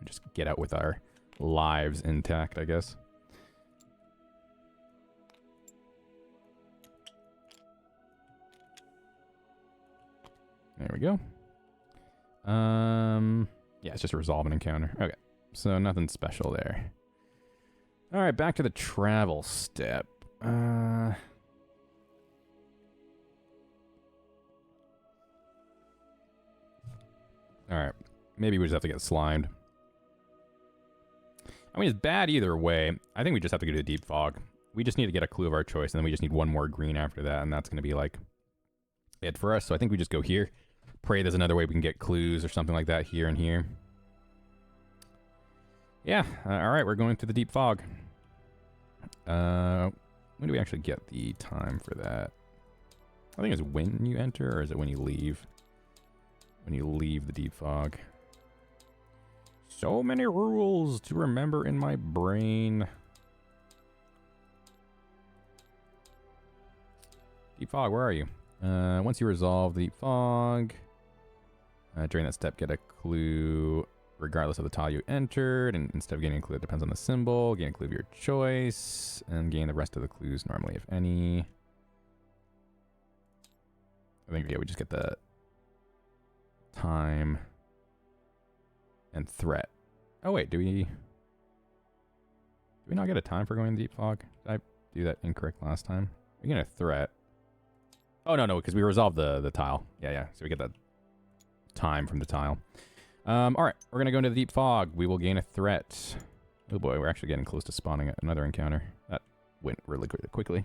Speaker 1: We just get out with our lives intact, I guess. There we go. Yeah, it's just a resolve an encounter. Okay, so nothing special there. All right, back to the travel step. All right, maybe we just have to get slimed. I mean, it's bad either way. I think we just have to go to the Deep Fog. We just need to get a clue of our choice, and then we just need 1 more green after that, and that's going to be, like, it for us. So I think we just go here. Pray there's another way we can get clues or something like that here and here. Yeah, all right, we're going to the Deep Fog. When do we actually get the time for that? I think it's when you enter, or is it when you leave? When you leave the Deep Fog. So many rules to remember in my brain. Deep Fog, where are you? Once you resolve the Deep Fog, during that step, get a clue regardless of the tile you entered, and instead of getting a clue, it depends on the symbol. Gain a clue of your choice, and gain the rest of the clues normally, if any. I think, yeah, we just get the time and threat. Oh, wait, do we not get a time for going to Deep Fog? Did I do that incorrect last time? We get a threat. Oh, no, because we resolved the tile. Yeah, so we get that time from the tile. All right, we're going to go into the Deep Fog. We will gain a threat. Oh boy, we're actually getting close to spawning another encounter. That went really quickly.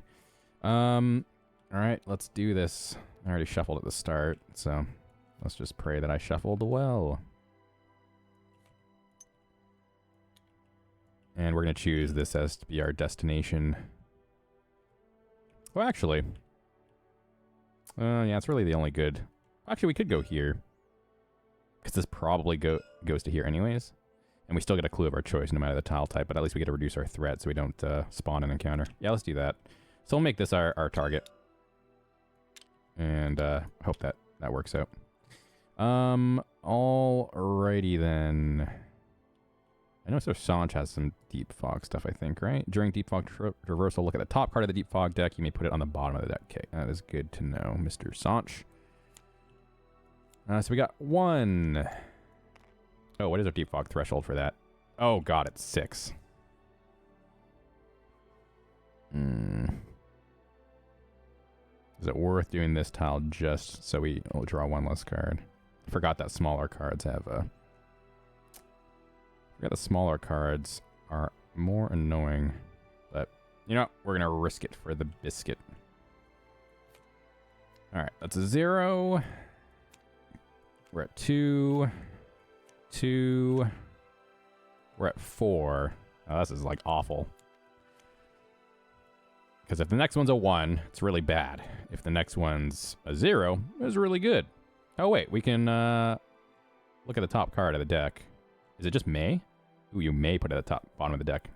Speaker 1: All right, let's do this. I already shuffled at the start, so let's just pray that I shuffled well. And we're going to choose this as to be our destination. Well, actually, yeah, it's really the only good. Actually, we could go here. Because this probably goes to here anyways. And we still get a clue of our choice no matter the tile type, but at least we get to reduce our threat so we don't spawn an encounter. Yeah, let's do that. So we'll make this our target. And hope that works out. Alrighty then. I know Ser Sonch has some Deep Fog stuff, I think, right? During Deep Fog traversal, look at the top card of the Deep Fog deck. You may put it on the bottom of the deck. Okay, that is good to know, Mr. Sonch. So we got 1. Oh, what is our Deep Fog threshold for that? Oh, God, it's 6. Is it worth doing this tile just so we draw 1 less card? I forgot that smaller cards have a... the smaller cards are more annoying, but you know what? We're going to risk it for the biscuit. All right, that's a 0. We're at 2. 2. We're at 4. Oh, this is like awful. Because if the next one's a 1, it's really bad. If the next one's a 0, it's really good. Oh, wait, we can look at the top card of the deck. Is it just May? Ooh, you may put it at the bottom of the deck.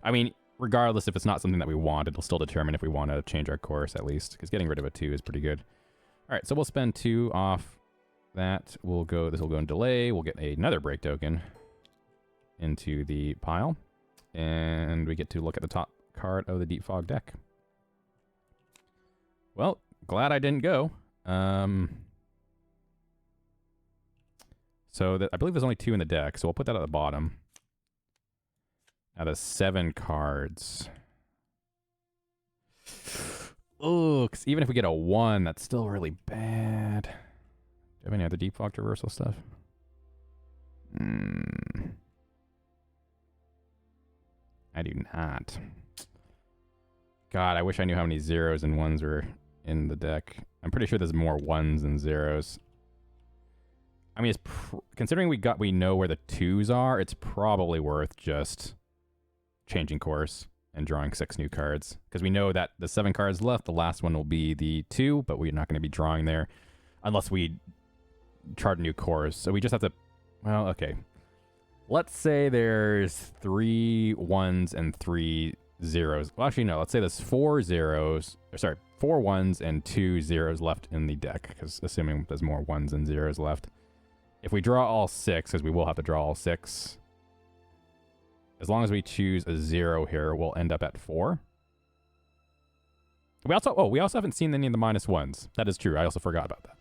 Speaker 1: I mean, regardless if it's not something that we want, it'll still determine if we want to change our course at least. Because getting rid of a 2 is pretty good. All right, so we'll spend 2 off that. We'll go. This will go in delay. We'll get another break token into the pile, and we get to look at the top card of the Deep Fog deck. Well, glad I didn't go. So I believe there's only 2 in the deck, so we'll put that at the bottom. Now there's 7 cards. Oh, because even if we get a 1, that's still really bad. Do you have any other Deep Fog Traversal stuff? I do not. God, I wish I knew how many 0s and 1s were in the deck. I'm pretty sure there's more 1s than 0s. I mean, it's considering we know where the 2s are, it's probably worth just changing course and drawing 6 new cards. Because we know that the 7 cards left, the last one will be the 2, but we're not going to be drawing there unless we chart a new course. So we just have to, well, okay. Let's say there's 3 1s and 3 0s. Well, actually, no. Let's say there's 4 0s. Or sorry, 4 1s and 2 0s left in the deck. Because assuming there's more 1s and 0s left. If we draw all 6, because we will have to draw all 6, as long as we choose a 0 here, we'll end up at 4. We also haven't seen any of the -1s. That is true. I also forgot about that.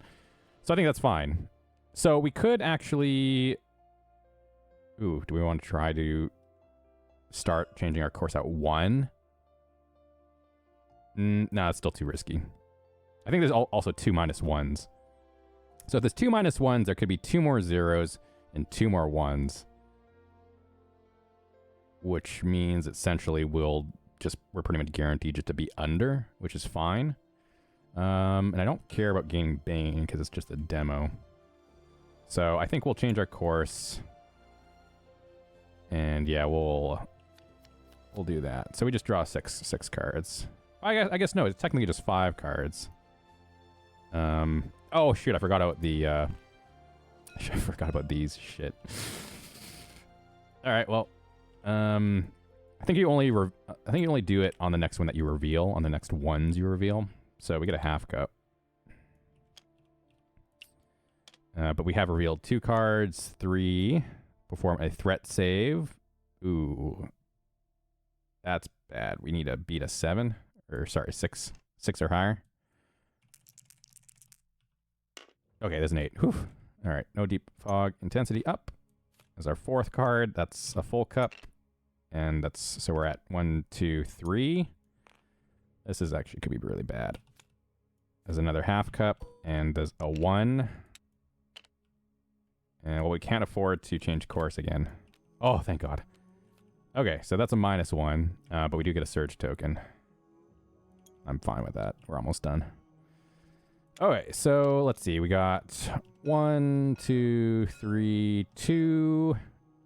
Speaker 1: So I think that's fine. So we could actually... Ooh, do we want to try to start changing our course at 1? No, it's still too risky. I think there's also 2 -1s. So if there's 2 -1s, there could be 2 more 0s and 2 more 1s. Which means essentially we're pretty much guaranteed just to be under, which is fine. And I don't care about gaining Bane because it's just a demo. So I think we'll change our course. And yeah, we'll do that. So we just draw six cards. I guess no, it's technically just 5 cards. Oh shoot, I forgot about the I forgot about these. Shit. All right, well, I think you only do it on the next one that you reveal, on the next ones you reveal. So we get a half cup. But we have revealed 2 cards, 3. Perform a threat save. Ooh. That's bad. We need to beat a 7. Or, sorry, 6. 6 or higher. Okay, there's an 8. Whew. All right, no Deep Fog. Intensity up. As our 4th card. That's a full cup. And that's... So we're at 1, 2, 3. This is actually... Could be really bad. There's another half cup. And there's a 1. And, well, we can't afford to change course again. Oh, thank God. Okay, so that's a -1, but we do get a surge token. I'm fine with that. We're almost done. Okay, so let's see. We got 1, 2, 3, 2,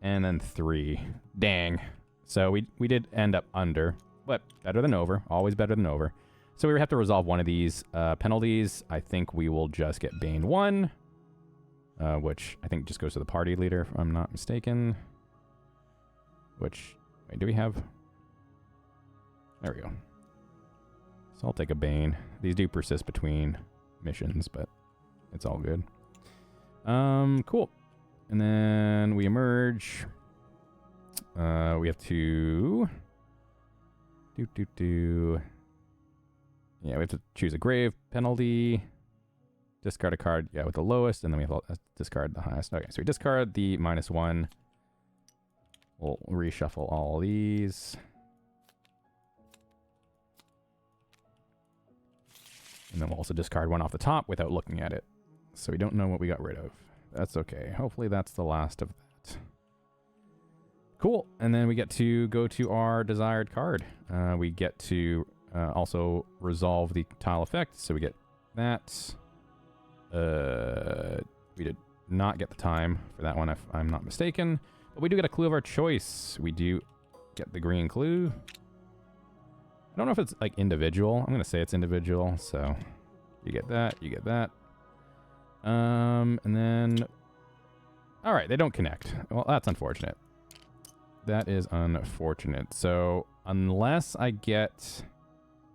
Speaker 1: and then 3. Dang. So we did end up under, but better than over. Always better than over. So we have to resolve one of these penalties. I think we will just get Bane 1. Which I think just goes to the party leader, if I'm not mistaken. Which, wait, do we have? There we go. So I'll take a Bane. These do persist between missions, but it's all good. Cool. And then we emerge. We have to... Yeah, we have to choose a grave penalty. Discard a card, yeah, with the lowest, and then we have to discard the highest. Okay, so we discard the -1. We'll reshuffle all these. And then we'll also discard one off the top without looking at it. So we don't know what we got rid of. That's okay. Hopefully that's the last of that. Cool. And then we get to go to our desired card. We get to also resolve the tile effect. So we get that. We did not get the time for that one, if I'm not mistaken. But we do get a clue of our choice. We do get the green clue. I don't know if it's like individual. I'm going to say it's individual. So you get that. You get that. And then... All right, they don't connect. Well, that's unfortunate. That is unfortunate. So unless I get...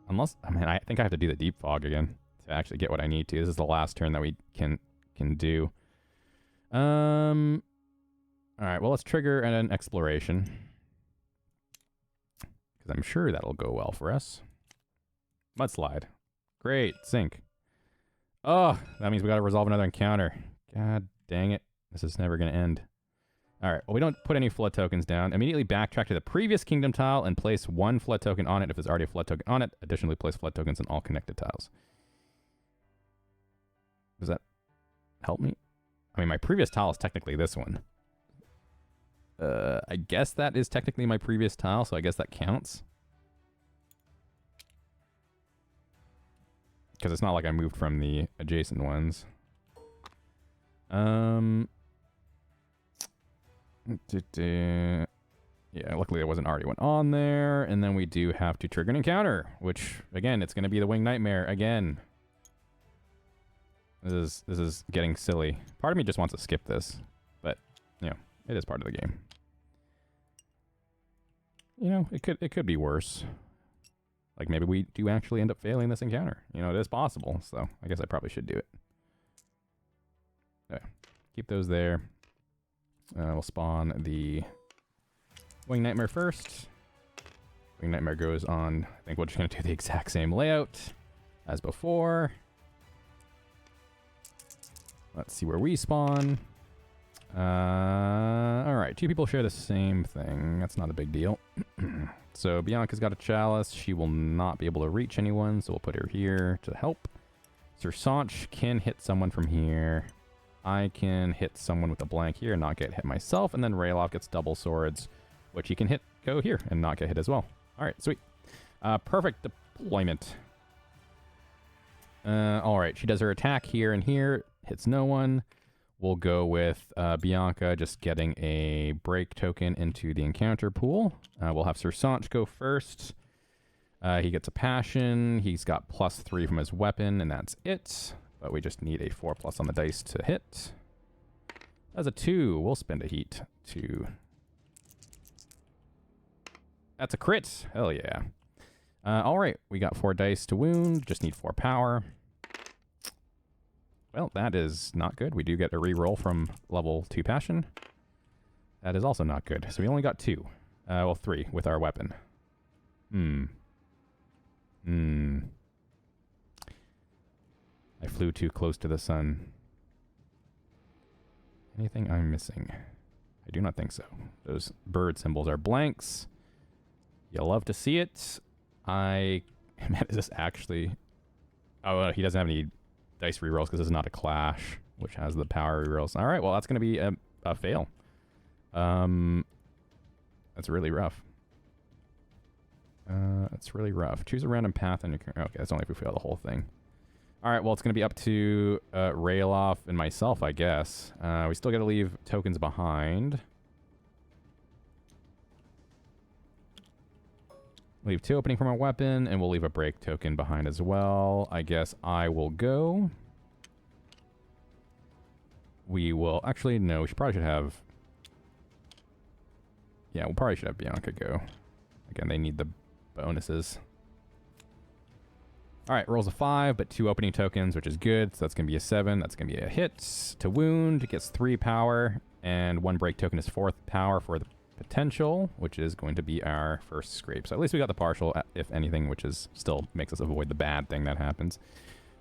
Speaker 1: I mean, I think I have to do the Deep Fog again. to actually get what I need to. This is the last turn that we can do. All right, well, let's trigger an exploration, because I'm sure that'll go well for us. Mudslide. Great. Sink. Oh, that means we got to resolve another encounter. God dang it. This is never going to end. All right, well, we don't put any flood tokens down. Immediately backtrack to the previous kingdom tile and place one flood token on it if there's already a flood token on it. Additionally, place flood tokens on all connected tiles. Does that help me? I mean, my previous tile is technically this one. I guess that is technically my previous tile, so I guess that counts. Because it's not like I moved from the adjacent ones. Yeah, luckily there wasn't already one on there. And then we do have to trigger an encounter, which, again, it's going to be the Winged Nightmare again. This is getting silly. Part of me just wants to skip this, but, you know, it is part of the game. You know, it could be worse. Like, maybe we do actually end up failing this encounter. You know, it is possible, so I guess I probably should do it. Okay. Keep those there. We'll spawn the Winged Nightmare first. Winged Nightmare goes on. I think we're just going to do the exact same layout as before. Let's see where we spawn. Alright, 2 people share the same thing. That's not a big deal. So Bianca's got a chalice. She will not be able to reach anyone, so we'll put her here to help. Ser Sonch can hit someone from here. I can hit someone with a blank here and not get hit myself, and then Rayloff gets double swords, which he can go here and not get hit as well. Alright, sweet. Perfect deployment. Alright, she does her attack here and here, hits no one. We'll go with Bianca just getting a break token into the encounter pool. We'll have Ser Sonch go first. He gets a passion. He's got +3 from his weapon, and that's it. But we just need a 4+ on the dice to hit. That's a 2. We'll spend a heat to... That's a crit. Hell yeah. All right, we got 4 dice to wound. Just need 4 power. Well, that is not good. We do get a reroll from level 2 passion. That is also not good. So we only got 2. Well, 3 with our weapon. I flew too close to the sun. Anything I'm missing? I do not think so. Those bird symbols are blanks. You'll love to see it. Man, is this actually... Oh, he doesn't have any dice rerolls because this is not a clash, which has the power rerolls. All right, well, that's going to be a fail. That's really rough. That's really rough. Choose a random path on your... Okay, that's only if we fail the whole thing. All right, well, it's going to be up to Rayloff and myself, I guess. We still got to leave tokens behind. Leave 2 opening from our weapon, and we'll leave a break token behind as well. I guess I will go. We will... Actually, no, we probably should have... Yeah, we probably should have Bianca go. Again, they need the bonuses. All right, rolls a 5, but 2 opening tokens, which is good. So that's going to be a 7. That's going to be a hit. To wound, it gets 3 power, and 1 break token is 4th power for the potential, which is going to be our first scrape. So at least we got the partial, if anything, which is still makes us avoid the bad thing that happens.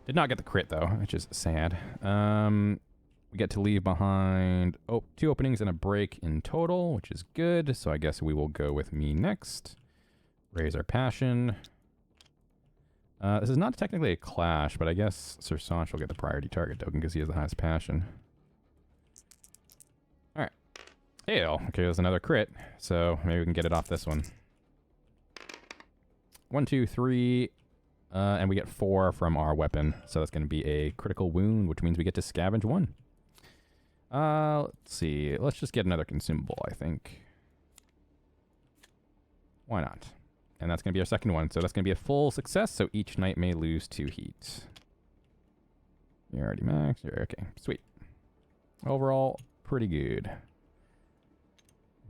Speaker 1: Did not get the crit, though, which is sad. We get to leave behind 2 openings and a break in total, which is good. So I guess we will go with me next. Raise our passion. This is not technically a clash, but I guess Ser Sonch will get the priority target token because he has the highest passion. All right. Hey, okay, there's another crit, so maybe we can get it off this one. 1, 2, 3, and we get 4 from our weapon, so that's going to be a critical wound, which means we get to scavenge 1. Let's see. Let's just get another consumable, I think. Why not? And that's going to be our second one. So that's going to be a full success. So each knight may lose 2 heat. You're already maxed. You're okay. Sweet. Overall, pretty good.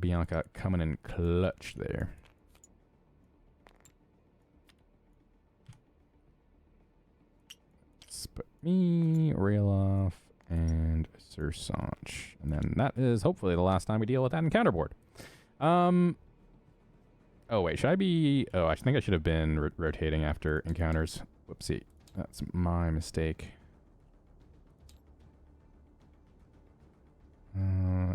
Speaker 1: Bianca coming in clutch there. let's put me, Railoff, and Ser Sonch. And then that is hopefully the last time we deal with that encounter board. Oh, wait, should I be... Oh, I think I should have been rotating after encounters. Whoopsie. That's my mistake.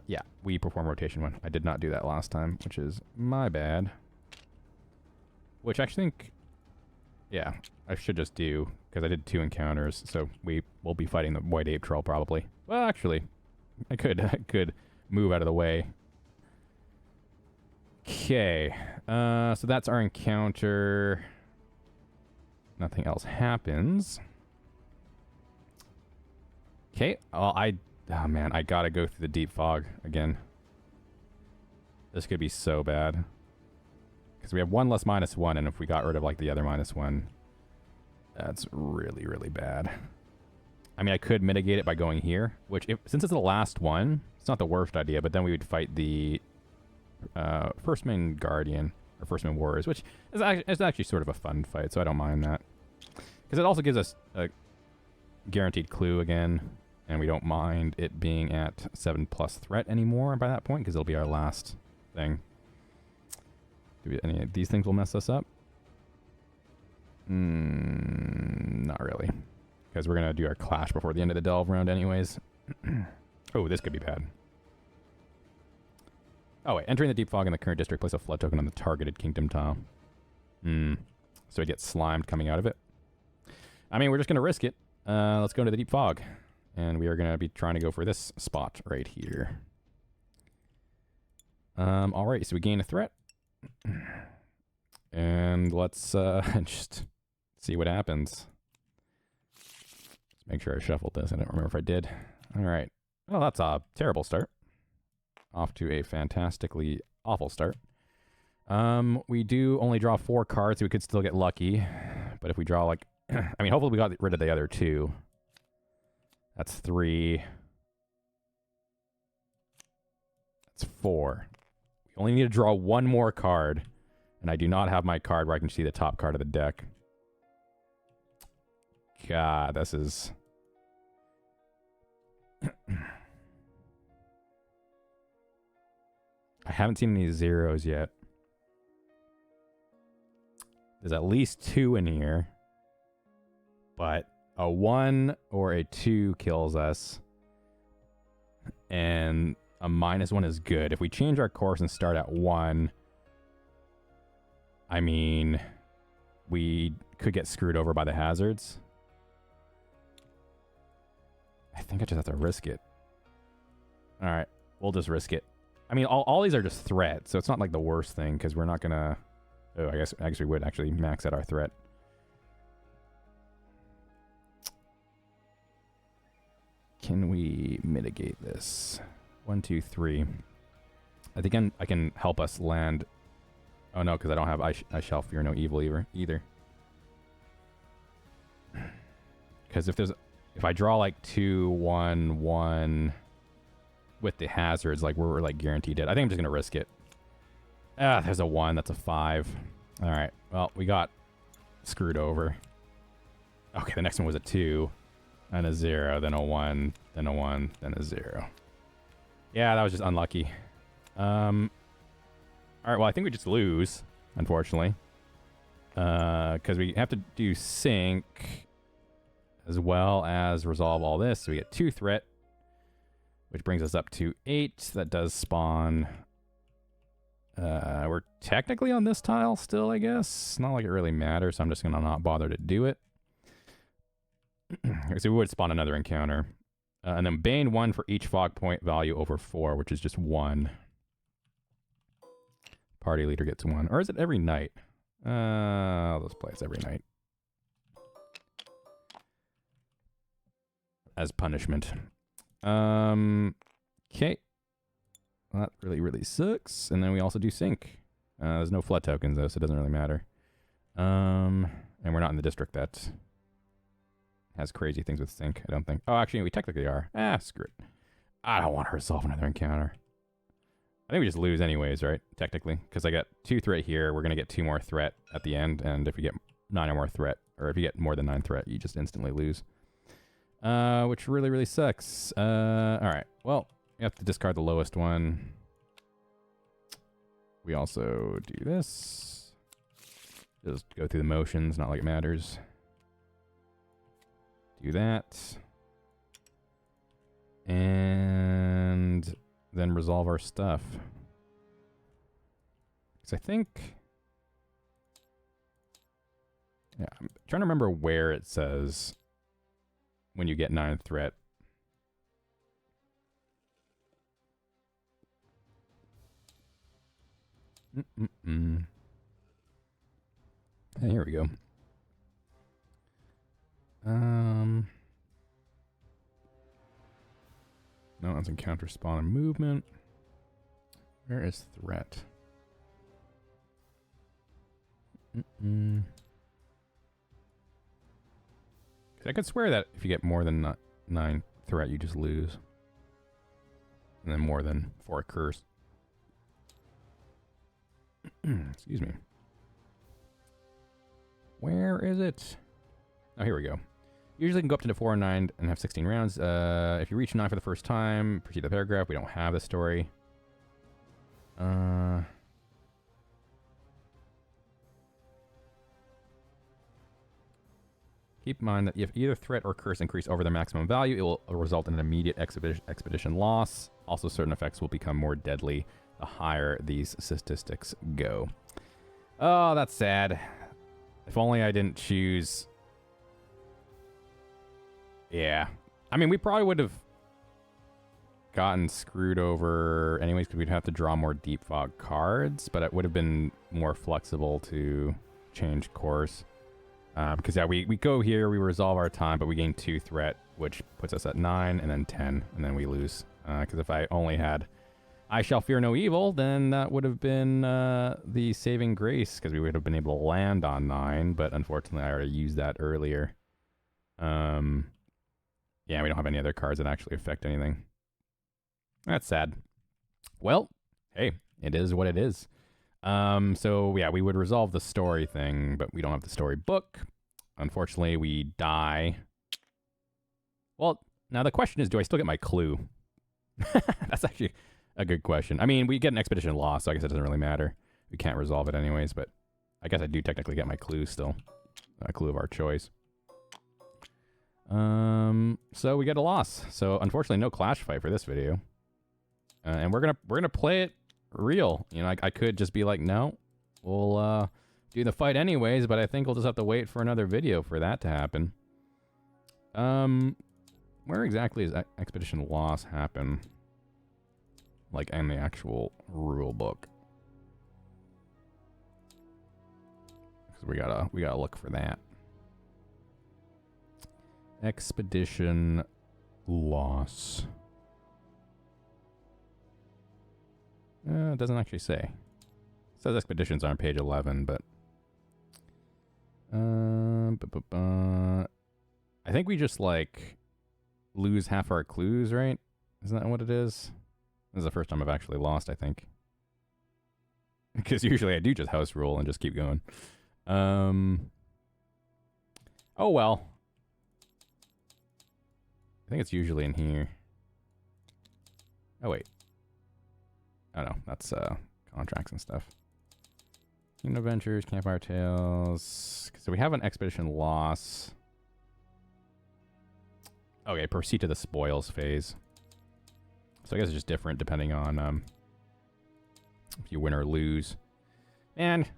Speaker 1: Yeah, we perform rotation one. I did not do that last time, which is my bad. Which I actually think... Yeah, I should just do, because I did 2 encounters, so we will be fighting the White Ape Troll probably. Well, actually, I could move out of the way. Okay, so that's our encounter. Nothing else happens. Okay, well, oh man, I gotta go through the deep fog again. This could be so bad. Because we have 1 less -1, and if we got rid of like the other -1, that's really, really bad. I mean, I could mitigate it by going here, which, since it's the last one, it's not the worst idea, but then we would fight the First Main Guardian, or First Main Warriors, which is actually sort of a fun fight, so I don't mind that. Because it also gives us a guaranteed clue again, and we don't mind it being at 7+ threat anymore by that point, because it'll be our last thing. Do any of these things will mess us up? Not really. Because we're going to do our clash before the end of the delve round anyways. Oh, this could be bad. Oh, wait. Entering the deep fog in the current district, place a flood token on the targeted kingdom tile. So it gets slimed coming out of it. I mean, we're just going to risk it. Let's go into the deep fog. And we are going to be trying to go for this spot right here. Alright, so we gain a threat. And let's just see what happens. Let's make sure I shuffled this. I don't remember if I did. Alright. Well, that's a terrible start. Off to a fantastically awful start. We do only draw 4 cards, so we could still get lucky. But if we draw like... I mean, hopefully we got rid of the other 2. That's 3. That's 4. We only need to draw 1 more card. And I do not have my card where I can see the top card of the deck. God, this is... I haven't seen any zeros yet. There's at least 2 in here. But a 1 or a 2 kills us. And a -1 is good. If we change our course and start at 1... I mean, we could get screwed over by the hazards. I think I just have to risk it. Alright, we'll just risk it. I mean, all these are just threats, so it's not like the worst thing, because we're not gonna... Oh, I guess we would actually max out our threat. Can we mitigate this? 1, 2, 3. I think I can help us land... Oh no, because I don't have I shall fear no evil either. Because if I draw like 2, 1, 1 with the hazards, like we're like guaranteed dead. I think I'm just gonna risk it. Ah, there's a 1. That's a 5. All right. Well, we got screwed over. Okay, the next one was a 2, and a 0, then a 1, then a 1, then a 0. Yeah, that was just unlucky. Alright, well, I think we just lose, unfortunately. Because we have to do sync as well as resolve all this. So we get 2 threat, which brings us up to 8. That does spawn... we're technically on this tile still, I guess. Not like it really matters, so I'm just going to not bother to do it. So we would spawn another encounter. And then Bane 1 for each fog point value over 4, which is just 1. Party leader gets 1. Or is it every night? I'll just play it every night. As punishment. Okay. Well, that really, really sucks. And then we also do sync. There's no flood tokens, though, so it doesn't really matter. And we're not in the district that has crazy things with sync, I don't think. Oh, actually, we technically are. Screw it. I don't want to resolve another encounter. I think we just lose anyways, right? Technically. Because I got 2 threat here. We're going to get 2 more threat at the end. And if we get 9 or more threat, or if you get more than 9 threat, you just instantly lose. which really, really sucks. All right. Well, we have to discard the lowest one. We also do this. Just go through the motions, not like it matters. Do that. And then resolve our stuff. Because I think... Yeah, I'm trying to remember where it says when you get 9th threat. Hey, here we go. No, that's encounter, spawn, and movement. Where is threat? Because I could swear that if you get more than 9 threat, you just lose. And then more than 4 curse. Excuse me. Where is it? Oh, here we go. Usually can go up to 4 and 9 and have 16 rounds. If you reach 9 for the first time, proceed the paragraph. We don't have the story. Keep in mind that if either threat or curse increase over the maximum value, it will result in an immediate expedition loss. Also, certain effects will become more deadly the higher these statistics go. Oh, that's sad. If only I didn't choose... Yeah. I mean, we probably would have gotten screwed over anyways because we'd have to draw more Deep Fog cards, but it would have been more flexible to change course. Because, yeah, we go here, we resolve our time, but we gain 2 threat, which puts us at 9 and then 10, and then we lose. Because if I only had I Shall Fear No Evil, then that would have been the saving grace, because we would have been able to land on 9, but unfortunately I already used that earlier. Yeah, we don't have any other cards that actually affect anything. That's sad. Well, hey, it is what it is. So yeah, we would resolve the story thing, but we don't have the story book. Unfortunately, we die. Well, now the question is, do I still get my clue? That's actually a good question. I mean, we get an expedition loss, so I guess it doesn't really matter. We can't resolve it anyways, but I guess I do technically get my clue still. A clue of our choice. So we get a loss. So unfortunately, no clash fight for this video. And we're gonna play it real. You know, I could just be like, no, we'll do the fight anyways, but I think we'll just have to wait for another video for that to happen. Where exactly does expedition loss happen? Like in the actual rule book. Because we gotta look for that. Expedition loss. It doesn't actually say. It says expeditions are on page 11, but... I think we just, like, lose half our clues, right? Isn't that what it is? This is the first time I've actually lost, I think. Because usually I do just house rule and just keep going. Oh, well. I think it's usually in here. Oh, wait. Oh, no. That's contracts and stuff. Kingdom Adventures, Campfire Tales. So we have an expedition loss. Okay, proceed to the spoils phase. So I guess it's just different depending on if you win or lose. And it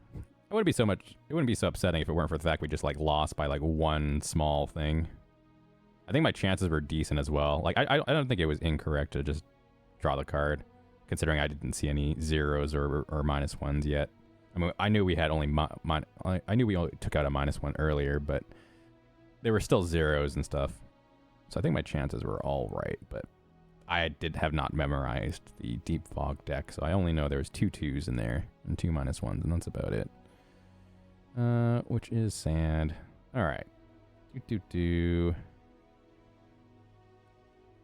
Speaker 1: wouldn't be so much. It wouldn't be so upsetting if it weren't for the fact we just like lost by like one small thing. I think my chances were decent as well. Like I don't think it was incorrect to just draw the card, considering I didn't see any zeros or -1s yet. I mean, I knew we had only I knew we only took out a -1 earlier, but there were still zeros and stuff. So I think my chances were all right, but I have not memorized the Deep Fog deck, so I only know there was 2 2s in there and 2 -1s, and that's about it. Which is sad. All right.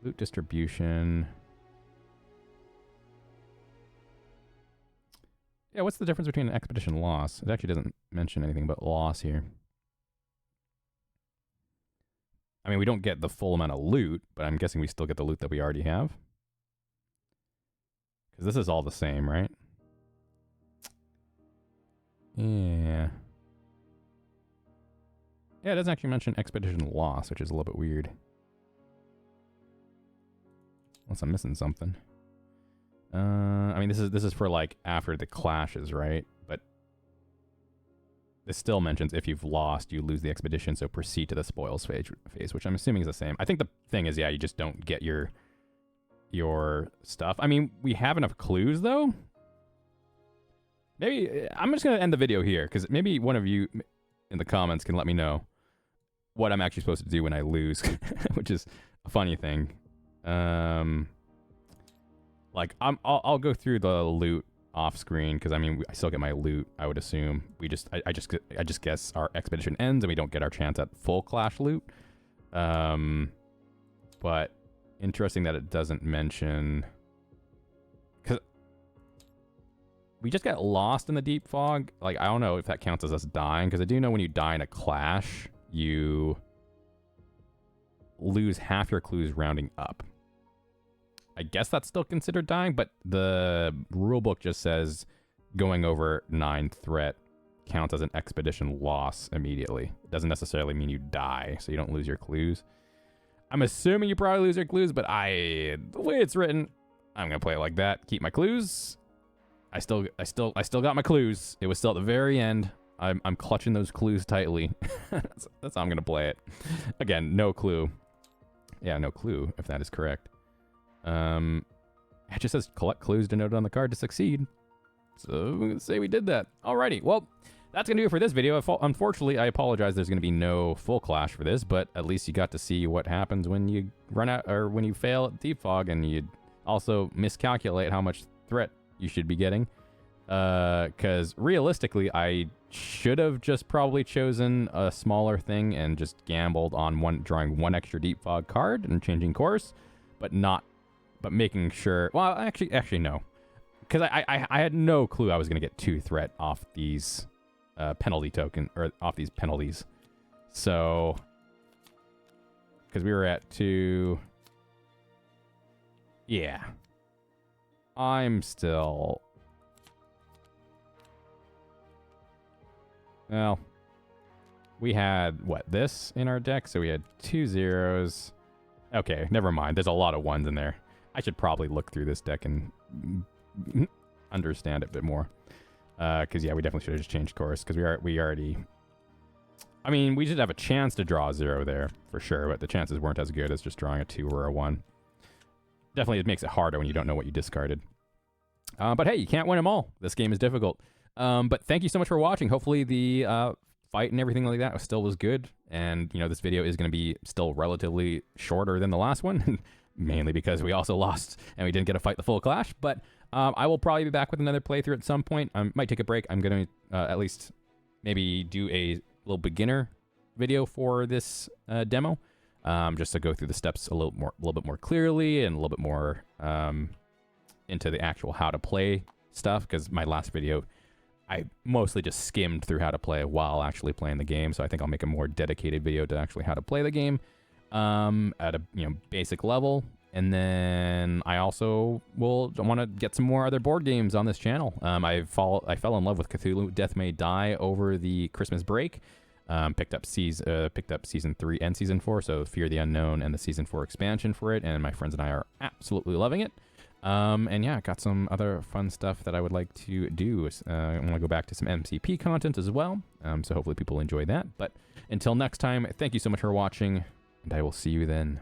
Speaker 1: Loot distribution. Yeah, what's the difference between an expedition loss? It actually doesn't mention anything about loss here. I mean, we don't get the full amount of loot, but I'm guessing we still get the loot that we already have. Because this is all the same, right? Yeah. Yeah, it doesn't actually mention expedition loss, which is a little bit weird. Unless I'm missing something. I mean, this is for like after the clashes, right? But this still mentions if you've lost, you lose the expedition, so proceed to the spoils phase, which I'm assuming is the same. I think the thing is, yeah, you just don't get your stuff. I mean, we have enough clues though. Maybe I'm just gonna end the video here because maybe one of you in the comments can let me know what I'm actually supposed to do when I lose, which is a funny thing. Like I'll go through the loot off screen because I mean I still get my loot. I would assume I just guess our expedition ends and we don't get our chance at full clash loot. But interesting that it doesn't mention, because we just got lost in the deep fog. Like I don't know if that counts as us dying, because I do know when you die in a clash you lose half your clues rounding up. I guess that's still considered dying, but the rulebook just says going over 9 threat counts as an expedition loss immediately. It doesn't necessarily mean you die, so you don't lose your clues. I'm assuming you probably lose your clues, but the way it's written, I'm gonna play it like that. Keep my clues. I still got my clues. It was still at the very end. I'm clutching those clues tightly. That's how I'm gonna play it. Again, no clue. Yeah, no clue if that is correct. It just says collect clues denoted on the card to succeed. So I'm gonna say we did that. Alrighty, well, that's gonna do it for this video. Unfortunately, I apologize. There's gonna be no full clash for this, but at least you got to see what happens when you run out or when you fail at deep fog, and you also miscalculate how much threat you should be getting. Because realistically, I should have just probably chosen a smaller thing and just gambled on drawing one extra deep fog card and changing course, but making sure. Well, actually no, because I had no clue I was gonna get 2 threat off these penalty token or off these penalties. So because we were at 2. Yeah, I'm still. Well, we had this in our deck, so we had 2 zeros. Okay, never mind. There's a lot of 1s in there. I should probably look through this deck and understand it a bit more. Because, yeah, we definitely should have just changed course. Because we already... I mean, we did have a chance to draw a 0 there, for sure. But the chances weren't as good as just drawing a 2 or a 1. Definitely, it makes it harder when you don't know what you discarded. But hey, you can't win them all. This game is difficult. But thank you so much for watching. Hopefully the fight and everything like that still was good. And, you know, this video is going to be still relatively shorter than the last one. Mainly because we also lost and we didn't get to fight the full clash. But I will probably be back with another playthrough at some point. I might take a break. I'm going to at least maybe do a little beginner video for this demo. Just to go through the steps a little bit more clearly and a little bit more into the actual how to play stuff. Because my last video, I mostly just skimmed through how to play while actually playing the game. So I think I'll make a more dedicated video to actually how to play the game at a basic level. And then I also will want to get some more other board games on this channel. I fell in love with Cthulhu Death May Die over the Christmas break. Picked up season 3 and season 4, so Fear the Unknown and the season 4 expansion for it, and my friends and I are absolutely loving it. And yeah, got some other fun stuff that I would like to do. I want to go back to some MCP content as well, so hopefully people enjoy that. But until next time, thank you so much for watching, and I will see you then.